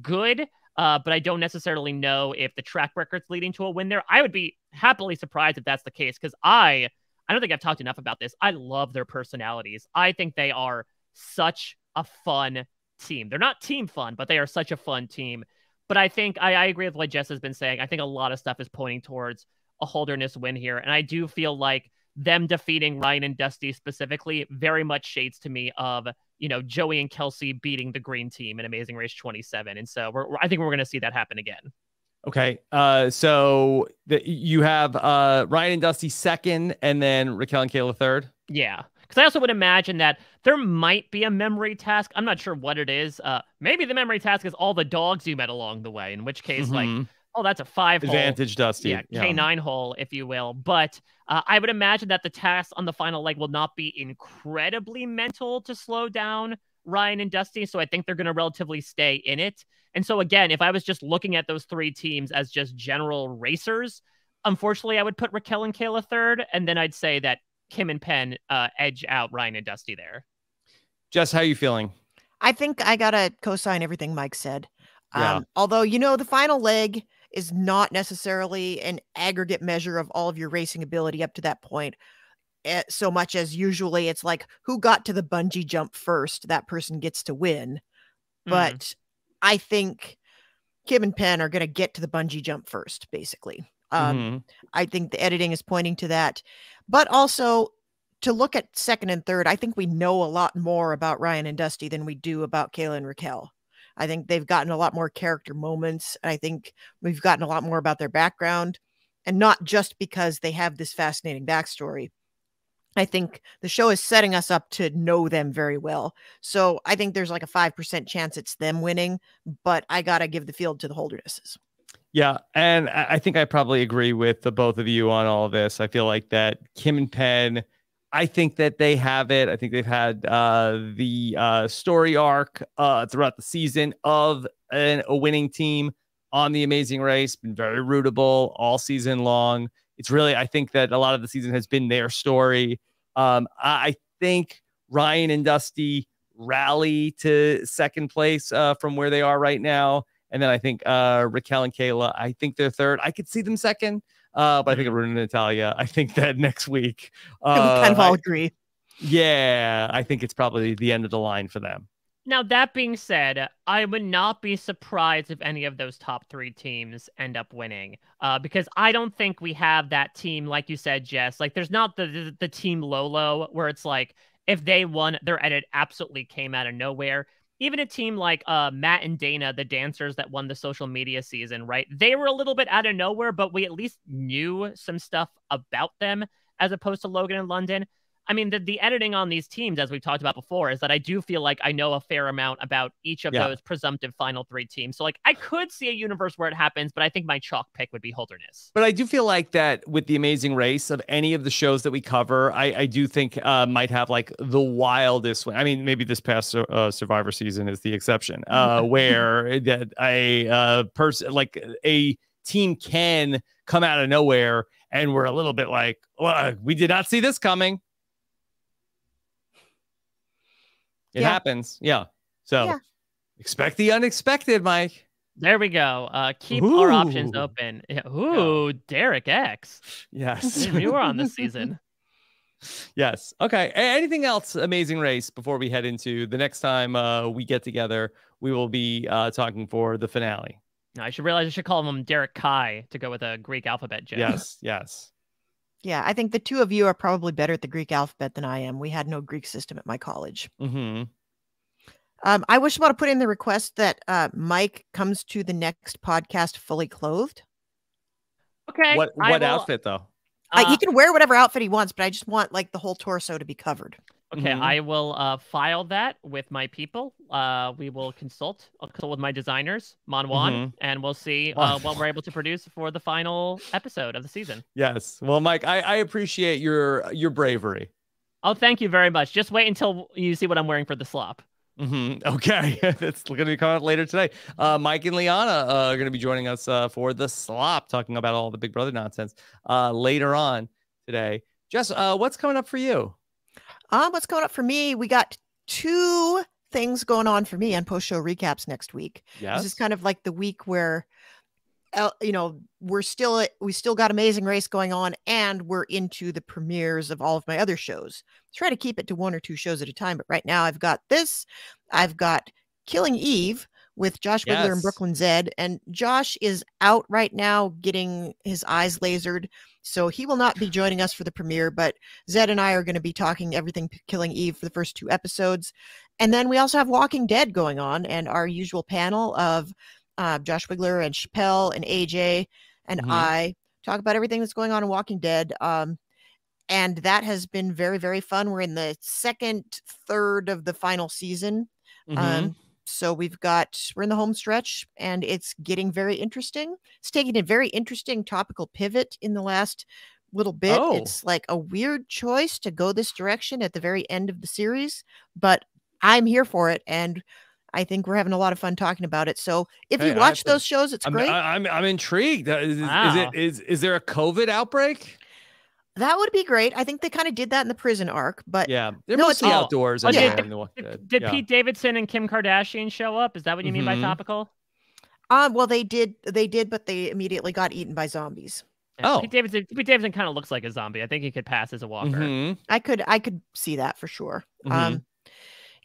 good, but I don't necessarily know if the track record's leading to a win there. I would be happily surprised if that's the case, because I don't think I've talked enough about this. I love their personalities. I think they are such a fun team. They're not team fun, but they are such a fun team. But I think I agree with what Jess has been saying. I think a lot of stuff is pointing towards a Holderness win here. And I do feel like them defeating Ryan and Dusty specifically very much shades to me of, Joey and Kelsey beating the green team in Amazing Race 27. And so I think we're going to see that happen again. Okay. So you have Ryan and Dusty 2nd, and then Raquel and Kayla 3rd? Yeah. Because I also would imagine that there might be a memory task. I'm not sure what it is. Maybe the memory task is all the dogs you met along the way, in which case, that's a 5-hole. Advantage Dusty. Yeah, K9 hole, if you will. But I would imagine that the task on the final leg will not be incredibly mental to slow down Ryan and Dusty. So I think they're going to relatively stay in it. And so, again, if I was just looking at those 3 teams as just general racers, unfortunately, I would put Raquel and Kayla 3rd. And then I'd say that Kim and Penn edge out Ryan and Dusty there. Jess, how are you feeling? I think I gotta co-sign everything Mike said. Yeah. Although, the final leg is not necessarily an aggregate measure of all of your racing ability up to that point, so much as usually it's like, who got to the bungee jump first, that person gets to win. But I think Kim and Penn are going to get to the bungee jump first, basically. I think the editing is pointing to that. But also, to look at 2nd and 3rd, I think we know a lot more about Ryan and Dusty than we do about Kayla and Raquel. I think they've gotten a lot more character moments. I think we've gotten a lot more about their background, and not just because they have this fascinating backstory. I think the show is setting us up to know them very well. So I think there's like a 5% chance it's them winning, but I got to give the field to the Holdernesses. Yeah, and I think I probably agree with the both of you on all of this. I feel like that Kim and Penn, I think that they have it. I think they've had the story arc throughout the season of a winning team on The Amazing Race. Been very rootable all season long. It's really, I think that a lot of the season has been their story. I think Ryan and Dusty rally to 2nd place from where they are right now. And then I think Raquel and Kayla, I think they're 3rd. I could see them 2nd, but I think Aruna and Natalia, I think that next week. We kind of all agree. Yeah, I think it's probably the end of the line for them. Now, that being said, I would not be surprised if any of those top 3 teams end up winning, because I don't think we have that team, like you said, Jess. Like, there's not the team Lolo where it's like, if they won, their edit absolutely came out of nowhere. Even a team like Matt and Dana, the dancers that won the social media season, right? They were a little bit out of nowhere, but we at least knew some stuff about them as opposed to Logan and London. I mean, the editing on these teams, as we've talked about before, is that I do feel like I know a fair amount about each of those presumptive final 3 teams. So, like, I could see a universe where it happens, but I think my chalk pick would be Holderness. But I do feel like that with the Amazing Race, of any of the shows that we cover, I do think might have like the wildest one. I mean, maybe this past Survivor season is the exception, where that a person, like a team, can come out of nowhere, and we're a little bit like, well, we did not see this coming. It happens. Yeah. So expect the unexpected, Mike. There we go. Keep our options open. Ooh, Derek X. Yes. You were on this season. Yes. Okay. Anything else, Amazing Race, before we head into the next time we get together? We will be talking for the finale. No, I should call him Derek Kai to go with a Greek alphabet joke. Yes. Yes. Yeah, I think the 2 of you are probably better at the Greek alphabet than I am. We had no Greek system at my college. Mm-hmm. I wish want to put in the request that Mike comes to the next podcast fully clothed. Okay. What outfit, though? He can wear whatever outfit he wants, but I just want like the whole torso to be covered. Okay, I will file that with my people. We will consult. I'll consult with my designers, Monwan, and we'll see what we're able to produce for the final episode of the season. Yes. Well, Mike, I appreciate your bravery. Oh, thank you very much. Just wait until you see what I'm wearing for the slop. Okay, that's going to be coming out later today. Mike and Liana are going to be joining us for the slop, talking about all the Big Brother nonsense later on today. Jess, what's coming up for you? What's going up for me? We got 2 things going on for me on post-show recaps next week. Yes. This is kind of like the week where, we still got Amazing Race going on, and we're into the premieres of all of my other shows. Try to keep it to 1 or 2 shows at a time, but right now I've got this. I've got Killing Eve with Josh Wigler and Brooklyn Zed, and Josh is out right now getting his eyes lasered, so he will not be joining us for the premiere, but Zed and I are going to be talking everything Killing Eve for the first 2 episodes. And then we also have Walking Dead going on, and our usual panel of Josh Wigler and Chappelle and AJ and I talk about everything that's going on in Walking Dead. And that has been very, very fun. We're in the 2nd third of the final season. So we're in the home stretch, and it's getting very interesting. It's taking a very interesting topical pivot in the last little bit. It's like a weird choice to go this direction at the very end of the series, but I'm here for it, and I think we're having a lot of fun talking about it. So if you watch those shows, it's great. I'm intrigued. Is there a COVID outbreak? That would be great. I think they kind of did that in the prison arc, but they're mostly outdoors. Did Pete Davidson and Kim Kardashian show up? Is that what you mean by topical? Well, they did, but they immediately got eaten by zombies. Yeah, Pete Davidson kind of looks like a zombie. I think he could pass as a walker. I could see that for sure.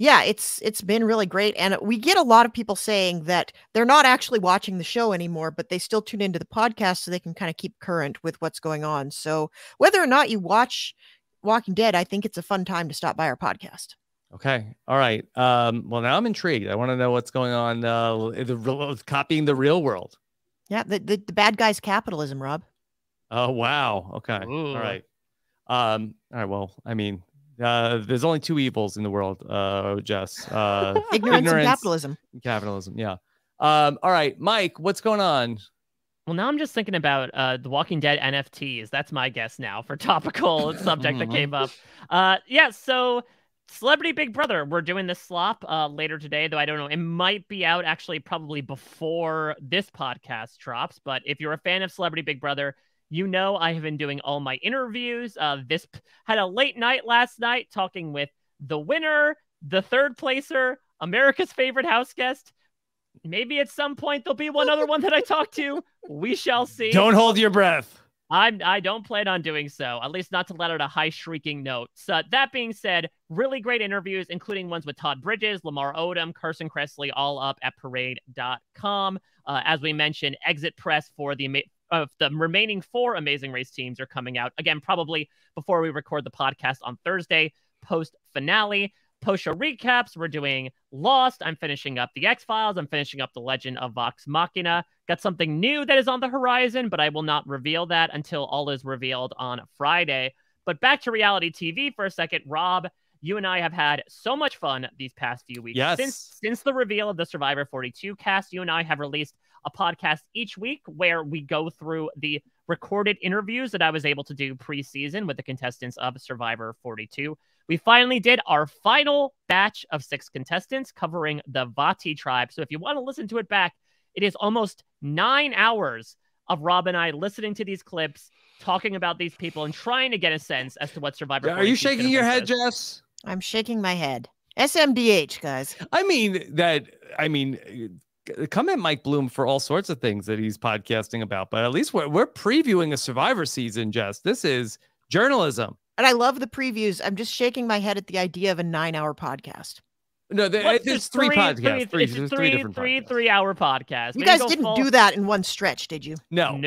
Yeah, it's been really great. And we get a lot of people saying that they're not actually watching the show anymore, but they still tune into the podcast so they can kind of keep current with what's going on. So whether or not you watch Walking Dead, I think it's a fun time to stop by our podcast. Okay. All right. Well, now I'm intrigued. I want to know what's going on copying the real world. Yeah, the bad guy's capitalism, Rob. Oh, wow. Okay. Ooh. All right. All right. Well, I mean, there's only 2 evils in the world, Jess. Ignorance and capitalism. Capitalism, yeah. All right, Mike, what's going on? Well, now I'm just thinking about the Walking Dead NFTs. That's my guess now for topical subject that came up. So Celebrity Big Brother, we're doing this slop later today, though I don't know. It might be out actually probably before this podcast drops. But if you're a fan of Celebrity Big Brother, you know I have been doing all my interviews. This had a late night last night talking with the winner, the 3rd placer, America's favorite house guest. Maybe at some point there'll be one other one that I talk to. We shall see. Don't hold your breath. I don't plan on doing so, at least not to let out a high shrieking note. So that being said, really great interviews, including ones with Todd Bridges, Lamar Odom, Carson Kressley, all up at parade.com. As we mentioned, exit press for the remaining 4 Amazing Race teams are coming out. Again, probably before we record the podcast on Thursday, post-finale. Post-show recaps, we're doing Lost. I'm finishing up The X-Files. I'm finishing up The Legend of Vox Machina. Got something new that is on the horizon, but I will not reveal that until all is revealed on Friday. But back to reality TV for a second. Rob, you and I have had so much fun these past few weeks. Yes. Since the reveal of the Survivor 42 cast, you and I have released a podcast each week where we go through the recorded interviews that I was able to do pre-season with the contestants of Survivor 42. We finally did our final batch of 6 contestants covering the Vati tribe. So if you want to listen to it back, it is almost 9 hours of Rob and I listening to these clips, talking about these people, and trying to get a sense as to what Survivor 42 Are you shaking your head, Jess? I'm shaking my head. SMDH, guys. I mean, come at Mike Bloom for all sorts of things that he's podcasting about, but at least we're previewing a Survivor season, Jess. This is journalism. And I love the previews. I'm just shaking my head at the idea of a 9-hour podcast. No, there's 3 podcasts. It's three different 3-hour podcasts. You guys didn't do that in one stretch, did you? No.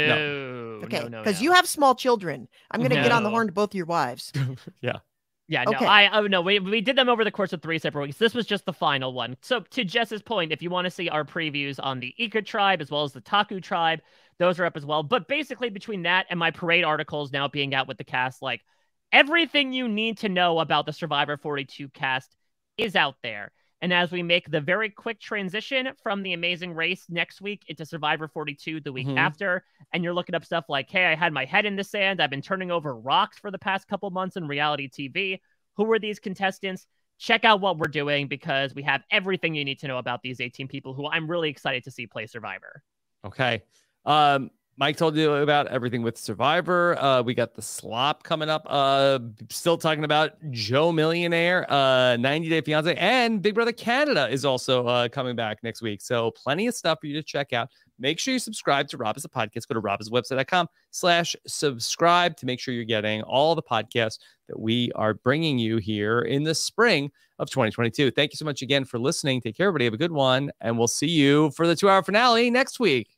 Okay, because you have small children. I'm going to get on the horn to both your wives. Yeah. Yeah, no, okay. we did them over the course of 3 separate weeks. This was just the final one. So to Jess's point, if you want to see our previews on the Ika tribe as well as the Taku tribe, those are up as well. But basically between that and my parade articles now being out with the cast, like everything you need to know about the Survivor 42 cast is out there. And as we make the very quick transition from the Amazing Race next week into Survivor 42 the week after, and you're looking up stuff like, hey, I had my head in the sand. I've been turning over rocks for the past couple months in reality TV. Who are these contestants? Check out what we're doing because we have everything you need to know about these 18 people who I'm really excited to see play Survivor. Okay. Mike told you about everything with Survivor. We got the slop coming up. Still talking about Joe Millionaire, 90 Day Fiance, and Big Brother Canada is also coming back next week. So plenty of stuff for you to check out. Make sure you subscribe to Rob as a Podcast. Go to robaswebsite.com/subscribe to make sure you're getting all the podcasts that we are bringing you here in the spring of 2022. Thank you so much again for listening. Take care, everybody. Have a good one. And we'll see you for the 2-hour finale next week.